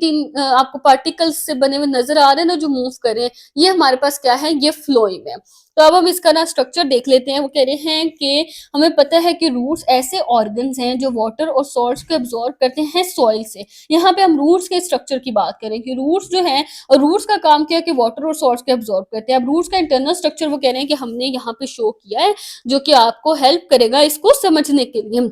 तीन आपको पार्टिकल्स से बने हुए नजर आ रहे हैं ना जो मूव कर रहे हैं, ये हमारे पास क्या है, ये फ्लोएम है। तो अब हम इसका ना स्ट्रक्चर देख लेते हैं। वो कह रहे हैं कि हमें पता है कि रूट्स ऐसे ऑर्गन्स हैं जो वाटर और सॉल्ट्स को एब्जॉर्ब करते हैं सॉइल से। यहाँ पे हम रूट्स के स्ट्रक्चर की बात करें कि रूट्स जो हैं, और रूट्स का काम क्या है कि वाटर और सॉल्ट्स को एब्जॉर्ब करते हैं। अब रूट्स का इंटरनल स्ट्रक्चर वो कह रहे हैं कि हमने यहाँ पे शो किया है, जो कि आपको हेल्प करेगा इसको समझने के लिए।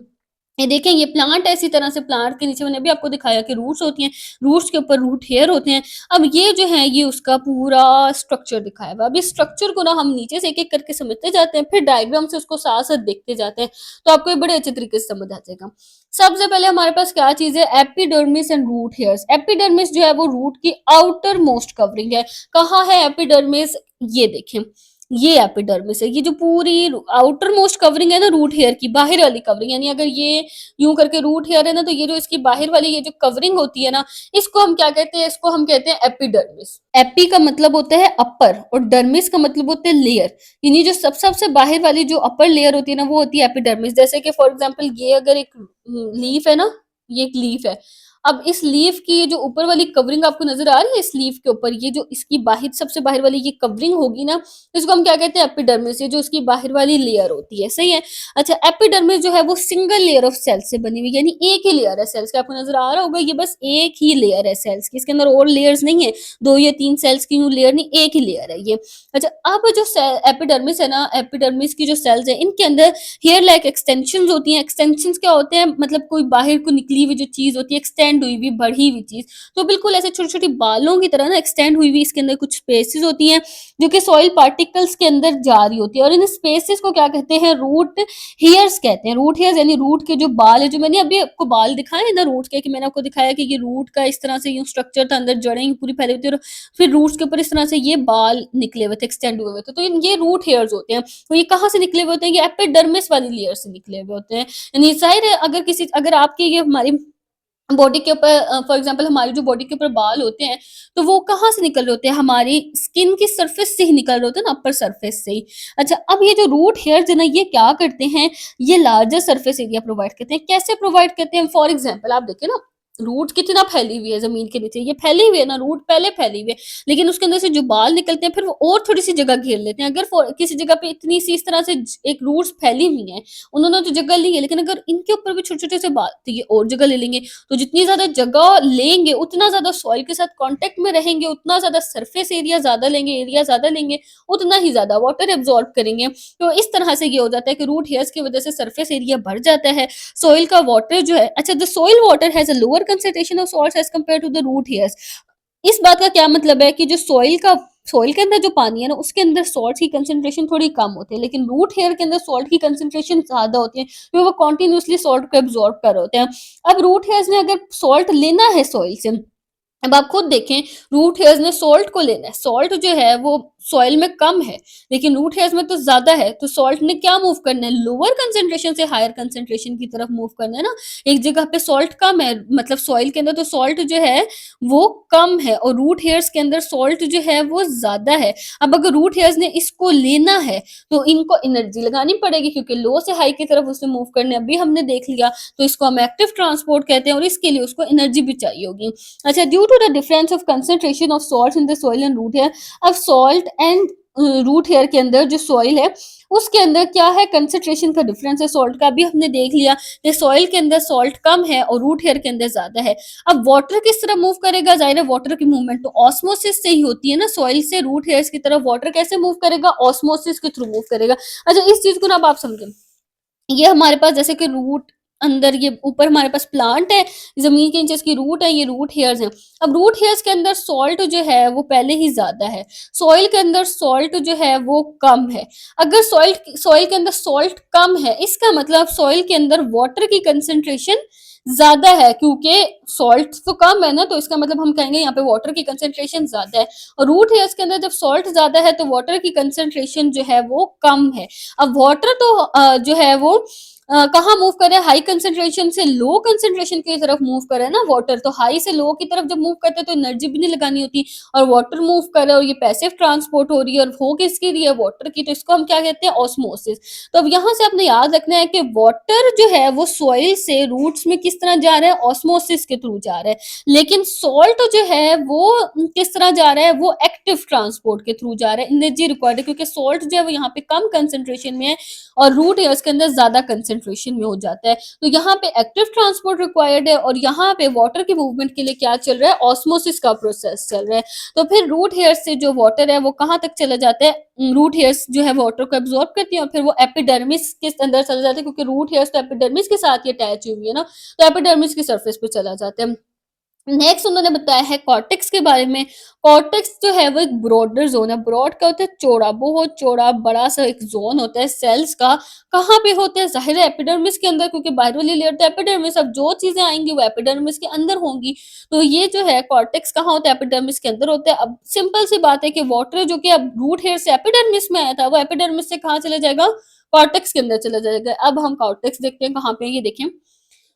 ये देखें, ये प्लांट है, इसी तरह से प्लांट के नीचे मैंने अभी आपको दिखाया कि रूट्स होती हैं, रूट्स के ऊपर रूट हेयर होते हैं। अब ये जो है ये उसका पूरा स्ट्रक्चर दिखाया हुआ है। अब इस स्ट्रक्चर को ना हम नीचे से एक-एक करके समझते जाते हैं, फिर डायग्राम से उसको साथ-साथ देखते जाते हैं, तो आपको ये बड़े अच्छे तरीके से समझ आ जाएगा। सबसे पहले हमारे पास क्या चीज़ है, epidermis and root hairs. Epidermis जो है वो रूट की आउटर मोस्ट कवरिंग है। कहाँ है एपिडर्मिस? ये देखें, ये एपिडर्मिस है। ये जो पूरी आउटर मोस्ट कवरिंग है ना रूट हेयर की, बाहर वाली कवरिंग, यानी अगर ये यूं करके रूट हेयर है ना, तो ये जो इसकी बाहर वाली ये जो कवरिंग होती है ना, इसको हम क्या कहते हैं, इसको हम कहते हैं एपिडर्मिस। एपी का मतलब होता है अपर और डर्मिस का मतलब होता है लेयर। यानी जो सबसे बाहर वाली जो अपर लेयर होती है ना, वो होती है एपिडर्मिस। जैसे कि फॉर एग्जांपल ये अगर एक लीफ है ना, ये एक लीफ है। अब इस लीफ की ये जो ऊपर वाली कवरिंग आपको नजर आ रही है, इस लीफ के ऊपर ये जो इसकी बाहर सबसे बाहर वाली ये कवरिंग होगी ना, इसको हम क्या कहते हैं, एपिडर्मिस। ये जो इसकी बाहर वाली लेयर होती है, सही है। अच्छा, एपिडर्मिस जो है वो सिंगल लेयर ऑफ सेल्स से बनी हुई, यानी एक ही लेयर है सेल्स का। आपको नजर आ रहा होगा, ये बस एक ही लेयर है सेल्स की, इसके अंदर और लेयर्स नहीं है, 2 या 3 सेल्स की लेयर नहीं, एक ही लेयर है ये। अच्छा, अब जो एपिडर्मिस है ना, एपिडर्मिस की जो सेल्स है, इनके अंदर हेयर लाइक एक्सटेंशन होती हैं। एक्सटेंशन क्या होते हैं, मतलब कोई बाहर को निकली हुई जो चीज होती है, एक्सटेंड हुई हुई, बढ़ी हुई चीज। तो बिल्कुल ऐसे छोटी छोटी बालों की तरह ना एक्सटेंड हुई हुई इसके अंदर कुछ स्पेसेस होती हैं, जो कि सॉइल पार्टिकल्स के अंदर जा रही होती है। और इन स्पेसेस को क्या कहते हैं, रूट हेयर्स कहते हैं। रूट हेयर्स यानी रूट के जो बाल है, जो मैंने अभी आपको बाल दिखाए ना रूट के, कि मैंने आपको दिखाया कि ये रूट का इस तरह से यूं स्ट्रक्चर था, अंदर जड़ें पूरी फैली हुई थी, और फिर रूट्स के ऊपर इस तरह से ये बाल निकले हुए थे, एक्सटेंड हुए हुए थे। तो ये रूट हेयर्स होते हैं। तो ये कहाँ से निकले हुए होते हैं, ये एपिडर्मिस वाली लेयर से निकले हुए होते हैं। यानी जाहिर है, अगर आपके ये हमारी बॉडी के ऊपर फॉर एग्जांपल हमारी जो बॉडी के ऊपर बाल होते हैं, तो वो कहाँ से निकल रहे होते हैं, हमारी स्किन की सरफेस से ही निकल रहे होते हैं ना, अपर सरफेस से ही। अच्छा, अब ये जो रूट हेयर्स है ना, ये क्या करते हैं, ये लार्जर सरफेस एरिया प्रोवाइड करते हैं। कैसे प्रोवाइड करते हैं, फॉर एग्जांपल आप देखिए ना, रूट कितना फैली हुई है जमीन के नीचे, ये फैली हुई है ना, रूट पहले फैली हुई है, लेकिन उसके अंदर से जो बाल निकलते हैं फिर वो और थोड़ी सी जगह घेर लेते हैं। अगर किसी जगह पे इतनी सी इस तरह से एक रूट्स फैली हुई है, उन्होंने तो जगह ली है, लेकिन अगर इनके ऊपर भी छोटे छोटे से बाल, तो ये और जगह ले लेंगे। तो जितनी ज्यादा जगह लेंगे, उतना ज्यादा सॉइल के साथ कांटेक्ट में रहेंगे, उतना ज्यादा सरफेस एरिया ज्यादा लेंगे, उतना ही ज्यादा वाटर एब्जॉर्ब करेंगे। तो इस तरह से ये हो जाता है कि रूट हेयर्स की वजह से सरफेस एरिया बढ़ जाता है। सॉइल का वाटर जो है, अच्छा, the soil water has a lower concentration of salts as compare to the root hairs. इस बात का क्या मतलब है कि जो सॉइल के अंदर जो पानी है ना, उसके अंदर सॉल्ट की कंसंट्रेशन थोड़ी कम होती है, लेकिन रूट हेयर के अंदर सॉल्ट की कंसंट्रेशन ज्यादा होती है, क्योंकि वो कॉन्टिन्यूसली सॉल्ट को एब्जॉर्ब कर रहे होते हैं। अब रूट हेयर्स ने अगर सॉल्ट लेना है सॉइल से, अब आप खुद देखें, रूट हेयर्स ने सॉल्ट को लेना है, सॉल्ट जो है वो सॉइल में कम है, लेकिन रूट हेयर्स में तो ज्यादा है। तो सॉल्ट ने क्या मूव करना है, लोअर कंसेंट्रेशन से हायर कंसेंट्रेशन की तरफ मूव करना है ना। एक जगह पे सॉल्ट कम है, मतलब सॉइल के अंदर तो सॉल्ट जो है वो कम है, और रूट हेयर्स के अंदर सॉल्ट जो है वो ज्यादा है। अब अगर रूट हेयर्स ने इसको लेना है, तो इनको एनर्जी लगानी पड़ेगी, क्योंकि लो से हाई की तरफ उसे मूव करने, अभी हमने देख लिया। तो इसको हम एक्टिव ट्रांसपोर्ट कहते हैं, और इसके लिए उसको एनर्जी भी चाहिए होगी। अच्छा, due to the difference of concentration of salt in the soil and root hair. अब सॉल्ट एंड रूट हेयर के अंदर जो सॉइल है, उसके अंदर क्या है, कंसंट्रेशन का डिफरेंस है सॉल्ट का। अभी हमने देख लिया कि सॉइल के अंदर सॉल्ट कम है और रूट हेयर के अंदर ज्यादा है। अब वाटर किस तरह मूव करेगा, जाहिर है वाटर की मूवमेंट तो ऑस्मोसिस से ही होती है ना। सॉइल से रूट हेयर्स की तरफ वाटर कैसे मूव करेगा, ऑस्मोसिस के थ्रू मूव करेगा। अच्छा, इस चीज को ना अब आप समझें, ये हमारे पास जैसे कि रूट अंदर, ये ऊपर हमारे पास प्लांट है, जमीन के नीचे इसकी रूट है, ये रूट हेयर्स हैं। अब रूट हेयर्स के अंदर सॉल्ट जो है वो पहले ही ज्यादा है, सॉइल के अंदर सॉल्ट जो है वो कम है। अगर सॉइल के अंदर सॉल्ट कम है, इसका मतलब सॉइल के अंदर वाटर की कंसेंट्रेशन ज्यादा है, क्योंकि सॉल्ट तो कम है ना, तो इसका मतलब हम कहेंगे यहाँ पे वाटर की कंसेंट्रेशन ज्यादा है। और रूट हेयर्स के अंदर जब सॉल्ट ज्यादा है, तो वाटर की कंसेंट्रेशन जो है वो कम है। अब वाटर तो जो है वो कहाँ मूव कर रहा है, हाई कंसंट्रेशन से लो कंसंट्रेशन की तरफ मूव कर रहा है ना वाटर, तो हाई से लो की तरफ जब मूव करते हैं तो एनर्जी भी नहीं लगानी होती, और वाटर मूव कर रहा है और ये पैसिव ट्रांसपोर्ट हो रही है और हो किसकी रही है, वाटर की, तो इसको हम क्या कहते हैं, ऑस्मोसिस। तो अब यहाँ से आपने याद रखना है कि वाटर जो है वो सॉइल से रूट्स में किस तरह जा रहा है, ऑस्मोसिस के थ्रू जा रहा है, लेकिन सॉल्ट जो है वो किस तरह जा रहा है, वो एक्टिव ट्रांसपोर्ट के थ्रू जा रहा है, एनर्जी रिक्वायर्ड है क्योंकि सॉल्ट जो है वो यहाँ पे कम कंसंट्रेशन में है और रूट एयर्स के अंदर ज्यादा कंसंट्रेशन में हो जाता है, तो यहाँ पे एक्टिव ट्रांसपोर्ट रिक्वायर्ड है और यहाँ पे वाटर के मूवमेंट के लिए क्या चल रहा है, ऑस्मोसिस का प्रोसेस चल रहा है। तो फिर रूट हेयर से जो वाटर है वो कहाँ तक चला जाता है, रूट हेयर्स जो है वाटर को एब्जॉर्ब करती है और फिर वो एपिडर्मिस के अंदर चला जाता है, क्योंकि रूट हेयर्स तो एपिडर्मिस के साथ ही अटैच हुई है ना, तो एपिडर्मिस की सरफेस पे चला जाता है। नेक्स्ट उन्होंने बताया है कॉर्टेक्स के बारे में। कॉर्टेक्स जो है वो एक ब्रॉडर जोन है, ब्रॉड का होता है चौड़ा, बहुत चौड़ा बड़ा सा एक जोन होता है सेल्स का। कहाँ पे होते हैं, जाहिर है एपिडर्मिस के अंदर, क्योंकि बाहर वाली लेयर तो एपिडर्मिस, अब जो चीजें आएंगी वो एपिडर्मिस के अंदर होंगी, तो ये जो है कॉर्टेक्स कहाँ होता है, एपिडर्मिस के अंदर होता है। अब सिंपल सी बात है कि वाटर जो कि अब रूट हेयर से एपिडर्मिस में आया था वो एपिडर्मिस से कहाँ चला जाएगा, कॉर्टेक्स के अंदर चला जाएगा। अब हम कॉर्टेक्स देखते हैं कहाँ पे, ये देखें,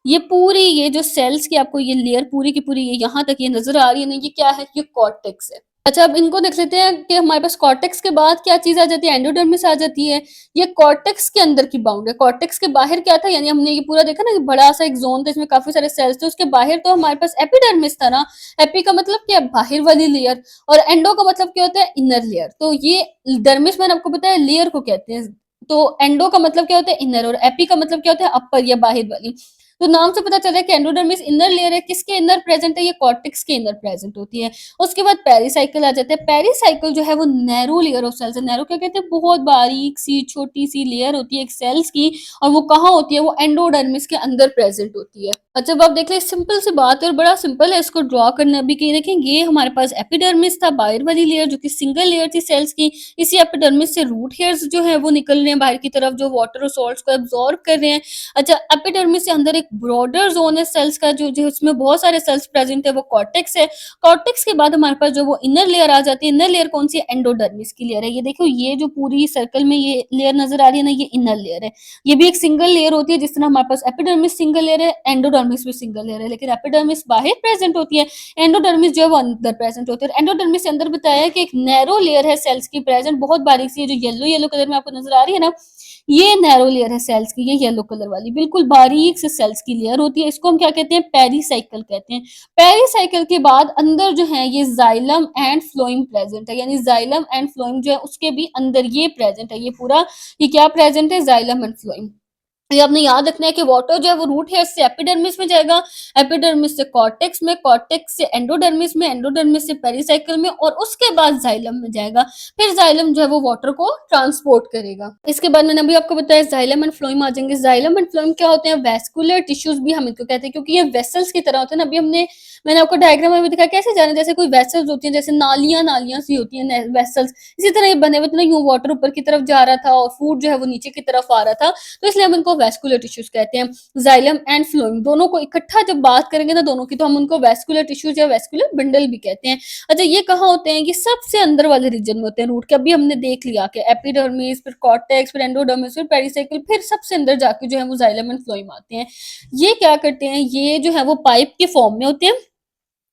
ये पूरी ये जो सेल्स की आपको ये लेयर पूरी की पूरी ये यहाँ तक ये नजर आ रही है ना, ये क्या है, ये कॉर्टेक्स है। अच्छा, अब इनको देख लेते हैं कि हमारे पास कॉर्टेक्स के बाद क्या चीज आ जाती है, एंडोडर्मिस आ जाती है। ये कॉर्टेक्स के अंदर की बाउंड है, कॉर्टेक्स के बाहर क्या था, यानी हमने ये पूरा देखा ना कि बड़ा सा एक जोन था, इसमें काफी सारे सेल्स थे, उसके बाहर तो हमारे पास एपिडर्मिस था ना। एपी का मतलब क्या है, बाहर वाली लेयर, और एंडो का मतलब क्या होता है, इनर लेयर। तो ये डर्मिस मैंने आपको बताया लेयर को कहते हैं, तो एंडो का मतलब क्या होता है, इनर, और एपी का मतलब क्या होता है, अपर या बाहर वाली। तो नाम से पता चल रहा है कि एंडोडर्मिस इनर लेयर है, किसके इनर प्रेजेंट है, ये कॉर्टेक्स के इनर प्रेजेंट होती है। उसके बाद पेरिसाइकिल आ जाता है। पेरिसाइकिल जो है वो नैरो लेयर ऑफ सेल्स है। नैरो क्या कहते हैं, बहुत बारीक सी छोटी सी लेयर होती है एक सेल्स की, और वो कहाँ होती है, वो एंडोडर्मिस के अंदर प्रेजेंट होती है। अच्छा, अब आप देख लें, सिंपल सी बात है और बड़ा सिंपल है इसको ड्रॉ करना भी, कि देखें ये हमारे पास एपिडर्मिस था, बाहर वाली लेयर जो कि सिंगल लेयर थी सेल्स की। इसी एपिडर्मिस से रूट हेयर्स जो है वो निकल रहे हैं बाहर की तरफ, जो वाटर और सॉल्ट्स को एब्जॉर्ब कर रहे हैं। अच्छा, एपिडर्मिस से अंदर एक ब्रॉडर जोन है सेल्स का, जो जिसमें बहुत सारे सेल्स प्रेजेंट है, वो कॉर्टेक्स है। कॉर्टेक्स के बाद हमारे पास जो वो इनर लेयर आ जाती है। इनर लेयर कौन सी है, एंडोडर्मिस की लेयर है। ये देखो, ये जो पूरी सर्कल में ये लेयर नजर आ रही है ना, ये इनर लेयर है। ये भी एक सिंगल लेयर होती है, जिस तरह हमारे पास एपिडर्मिस सिंगल लेयर है, एंडोडर्मिस भी सिंगल लेयर है, लेकिन एपिडर्मिस बाहर प्रेजेंट होती है, एंडोडर्मिस जो है वो अंदर प्रेजेंट होती है। एंडोडर्मिस के अंदर बताया है कि एक नैरो लेयर है सेल्स की प्रेजेंट, बहुत बारीक सी, जो येलो येलो कलर में आपको नजर आ रही है ना, ये नैरो लेयर है सेल्स की, ये येलो कलर वाली बिल्कुल बारीक से सेल्स की लेयर होती है। इसको हम क्या कहते हैं, पेरीसाइकिल कहते हैं। पेरीसाइकिल के बाद अंदर जो है ये जाइलम एंड फ्लोएम प्रेजेंट है, यानी जाइलम एंड फ्लोएम जो है उसके भी अंदर ये प्रेजेंट है, ये पूरा ये क्या प्रेजेंट है, जाइलम एंड फ्लोएम। ये आपने याद रखना है कि वाटर जो है वो रूट हेयर से एपिडर्मिस में जाएगा, एपिडर्मिस से कॉर्टेक्स में, कॉर्टेक्स से एंडोडर्मिस में, एंडोडर्मिस से पेरिसाइकिल में, और उसके बाद जाइलम में जाएगा। फिर जाइलम जो है वो वाटर को ट्रांसपोर्ट करेगा। इसके बाद मैंने अभी आपको बताया जाइलम एंड फ्लोएम आ जाएंगे। जाइलम एंड फ्लोएम क्या होते हैं, वैस्कुलर टिश्यूज भी हम इनको कहते हैं, क्योंकि ये वेसल्स की तरह होते हैं ना। अभी मैंने आपको डायग्राम में भी दिखाया, कैसे जाना, जैसे कोई वेसल्स होती है, जैसे नालियां नालियां सी होती है वेसल्स, इसी तरह ये बने हुए थे ना, यूं वाटर ऊपर की तरफ जा रहा था और फूड जो है वो नीचे की तरफ आ रहा था, तो इसलिए हम इनको वैस्कुलर टिश्यूज कहते हैं। जाइलम एंड फ्लोएम दोनों को इकट्ठा जब बात करेंगे ना दोनों की, तो हम उनको वैस्कुलर टिश्यूज या वैस्कुलर बंडल भी कहते हैं। अच्छा, ये कहाँ होते हैं, ये सबसे अंदर वाले रीजन में होते हैं रूट के। अभी हमने देख लिया कि एपिडर्मिस, फिर कॉर्टेक्स, फिर एंडोडर्मिस, फिर पेरिसाइकिल, फिर सबसे अंदर जाके जो है वो जाइलम एंड फ्लोएम आते हैं। ये क्या करते हैं, ये जो है वो पाइप के फॉर्म में होते हैं,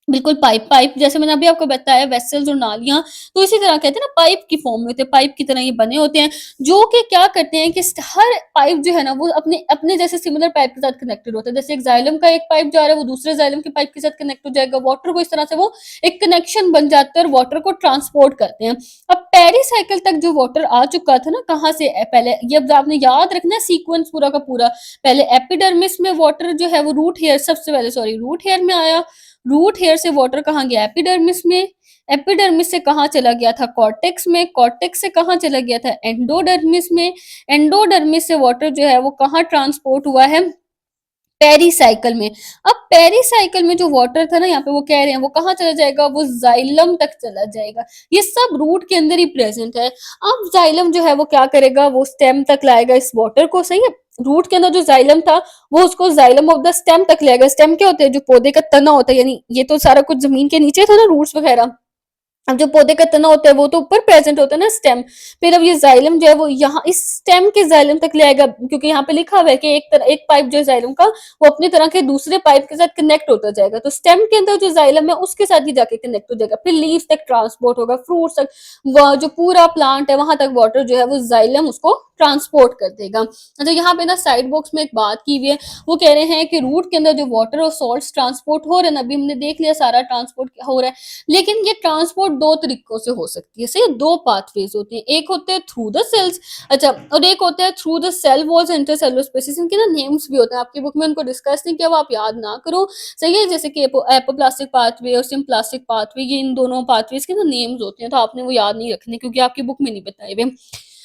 बिल्कुल पाइप पाइप जैसे मैंने अभी आपको बताया, वेसल्स और नालियां, तो इसी तरह कहते हैं ना, पाइप की फॉर्म में होते हैं, पाइप की तरह ये बने होते हैं, जो कि क्या करते हैं कि हर पाइप जो है ना वो अपने अपने जैसे सिमिलर पाइप के साथ कनेक्टेड होता है। जैसे एक जाइलम का एक पाइप जा रहा है, वो दूसरे जाइलम के पाइप के साथ कनेक्ट हो जाएगा, वाटर को इस तरह से वो एक कनेक्शन बन जाता है और वाटर को ट्रांसपोर्ट करते हैं। अब पेरीसाइकिल तक जो वाटर आ चुका था ना, कहाँ से पहले, ये अब आपने याद रखना है सीक्वेंस पूरा का पूरा। पहले एपिडर्मिस में वाटर जो है वो रूट हेयर, सबसे पहले सॉरी रूट हेयर में आया, रूट हेयर से वाटर कहाँ गया, एपिडर्मिस में, एपिडर्मिस से कहाँ चला गया था, कॉर्टेक्स में, कॉर्टेक्स से कहाँ चला गया था, एंडोडर्मिस में, एंडोडर्मिस से वाटर जो है वो कहाँ ट्रांसपोर्ट हुआ है, पेरीसाइकिल में। अब पेरीसाइकिल में जो वाटर था ना, यहाँ पे वो कह रहे हैं वो कहाँ चला जाएगा, वो जाइलम तक चला जाएगा। ये सब रूट के अंदर ही प्रेजेंट है। अब जाइलम जो है वो क्या करेगा, वो स्टेम तक लाएगा इस वाटर को, सही है। रूट के अंदर जो जाइलम था वो उसको जाइलम ऑफ द स्टेम तक ले आएगा। स्टेम क्या होता है, जो पौधे का तना होता है, यानी ये तो सारा कुछ जमीन के नीचे था ना, रूट्स वगैरह, अब जो पौधे का तना होता है वो तो ऊपर प्रेजेंट होता है ना, स्टेम। फिर अब ये जाइलम जो है वो यहाँ इस स्टेम के जाइलम तक ले आएगा, क्योंकि यहाँ पे लिखा हुआ है कि एक पाइप जो है जाइलम का वो अपनी तरह के दूसरे पाइप के साथ कनेक्ट होता जाएगा, तो स्टेम के अंदर जो जाइलम है उसके साथ ही जाके कनेक्ट हो जाएगा। फिर लीव्स तक ट्रांसपोर्ट होगा, फ्रूट्स तक, जो पूरा प्लांट है वहां तक वाटर जो है वो जाइलम उसको ट्रांसपोर्ट कर देगा। अच्छा, यहाँ पे ना साइड बॉक्स में एक बात की हुई है, वो कह रहे हैं कि रूट के अंदर जो वाटर और सॉल्ट्स ट्रांसपोर्ट हो रहे हैं ना, अभी हमने देख लिया सारा ट्रांसपोर्ट हो रहा है, लेकिन ये ट्रांसपोर्ट दो तरीकों से हो सकती है। सही, दो पाथवेज होते हैं, एक होते हैं थ्रू द सेल्स, अच्छा, और एक होता है through the cell walls intercellular spaces. इनके ना नेम्स भी होते हैं, आपकी बुक में उनको डिस्कस नहीं किया, वो आप याद ना करो। सही है, जैसे कि एपोप्लास्टिक पाथवे और सिम्प्लास्टिक पाथवे, ये इन दोनों पाथवेज के ना नेम्स होते हैं, तो आपने वो याद नहीं रखने क्योंकि आपकी बुक में नहीं बताए हुए।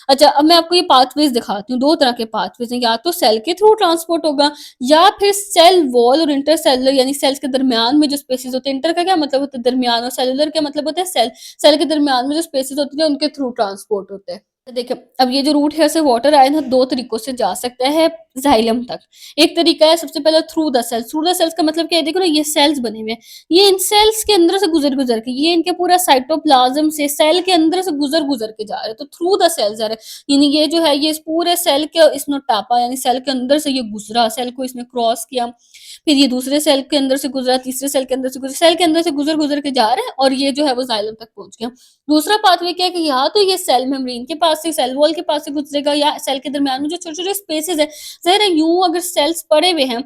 अच्छा, अब मैं आपको ये पाथवेज दिखाती हूँ, दो तरह के पाथवेज हैं, या तो सेल के थ्रू ट्रांसपोर्ट होगा या फिर सेल वॉल और इंटरसेलुलर यानी सेल्स के दरमियान में जो स्पेसेस होते हैं, इंटर का क्या मतलब होता है दरमियान, और सेलुलर का मतलब होता है सेल, सेल के दरमियान में जो स्पेसेस होती है उनके थ्रू ट्रांसपोर्ट होते हैं। तो देखिए, अब ये जो रूट है से वाटर आए ना दो तरीकों से जा सकता है जाइलम तक। एक तरीका है सबसे पहले through the cells. Through the cells का मतलब क्या है, देखो ना ये सेल्स बने हुए हैं, ये इन सेल्स के अंदर से गुजर गुजर के, ये इनके पूरा साइटोप्लाज्म से सेल के अंदर से गुजर गुजर के जा रहे हैं, तो थ्रू द सेल्स जा रहे हैं, यानी ये जो है ये इस पूरे सेल के इसने टापा, यानी सेल के अंदर से ये गुजरा, सेल को इसने क्रॉस किया, फिर ये दूसरे सेल के अंदर से गुजरा, तीसरे सेल के अंदर से गुजरा, सेल के अंदर से गुजर गुजर के जा रहे हैं और ये जो है वो जाइलम तक पहुंच गया। दूसरा पाथवे क्या है कि या तो ये सेल मेम्ब्रेन के पास से, सेल वॉल के पास से गुजरेगा, या सेल के दरमियान में जो छोटे छोटे स्पेसेस है, जहर यूं अगर सेल्स पड़े हुए हैं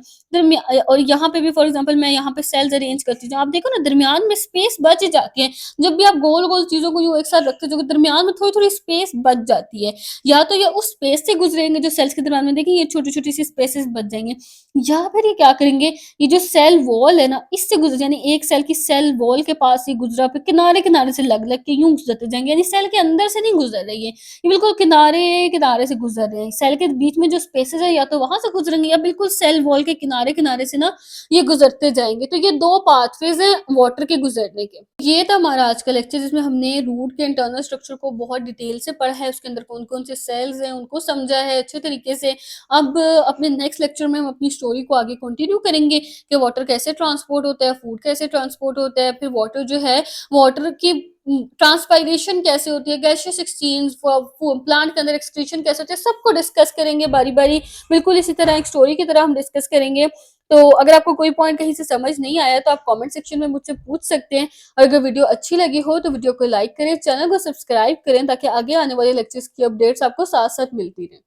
और यहाँ पे भी फॉर एग्जांपल मैं यहाँ पे सेल्स अरेंज करती हूँ, आप देखो ना दरमियान में स्पेस बच जाती है, जब भी आप गोल गोल चीजों को यूं एक साथ रखते हो दरमियान में थोड़ी थोड़ी स्पेस बच जाती है, या तो ये उस स्पेस से गुजरेंगे जो सेल्स के दरमियान में, देखिए ये छोटी छोटी सी स्पेसेस बच जाएंगे, या फिर ये क्या करेंगे, ये जो सेल वॉल है ना इससे गुजर, यानी एक सेल की सेल वॉल के पास ही गुजरा, फिर किनारे किनारे से लग लग के यूं गुजरते जाएंगे, यानी सेल के अंदर से नहीं गुजर रही है, ये बिल्कुल किनारे किनारे से गुजर रहे हैं, सेल के बीच में जो स्पेसेस है या तो वहां से गुजरेंगे या बिल्कुल सेल वॉल के किनारे किनारे से ना ये गुजरते जाएंगे। तो ये दो पाथवेज हैं वाटर के गुजरने के। ये था हमारा आज का लेक्चर जिसमें हमने रूट के इंटरनल स्ट्रक्चर को बहुत डिटेल से पढ़ा है, उसके अंदर कौन कौन से सेल्स हैं उनको समझा है अच्छे तरीके से। अब अपने नेक्स्ट लेक्चर में हम अपनी स्टोरी को आगे कंटिन्यू करेंगे कि वाटर कैसे ट्रांसपोर्ट होता है, फूड कैसे ट्रांसपोर्ट होता है, फिर वाटर जो है वाटर की ट्रांसपायरेशन कैसे होती है, गैसियस एक्सचेंज, प्लांट के अंदर एक्सक्रीशन कैसे होते हैं, सबको डिस्कस करेंगे बारी बारी, बिल्कुल इसी तरह एक स्टोरी की तरह हम डिस्कस करेंगे। तो अगर आपको कोई पॉइंट कहीं से समझ नहीं आया तो आप कमेंट सेक्शन में मुझसे पूछ सकते हैं, और अगर वीडियो अच्छी लगी हो तो वीडियो को लाइक करें, चैनल को सब्सक्राइब करें ताकि आगे आने वाले लेक्चर्स की अपडेट्स आपको साथ साथ मिलती रहे।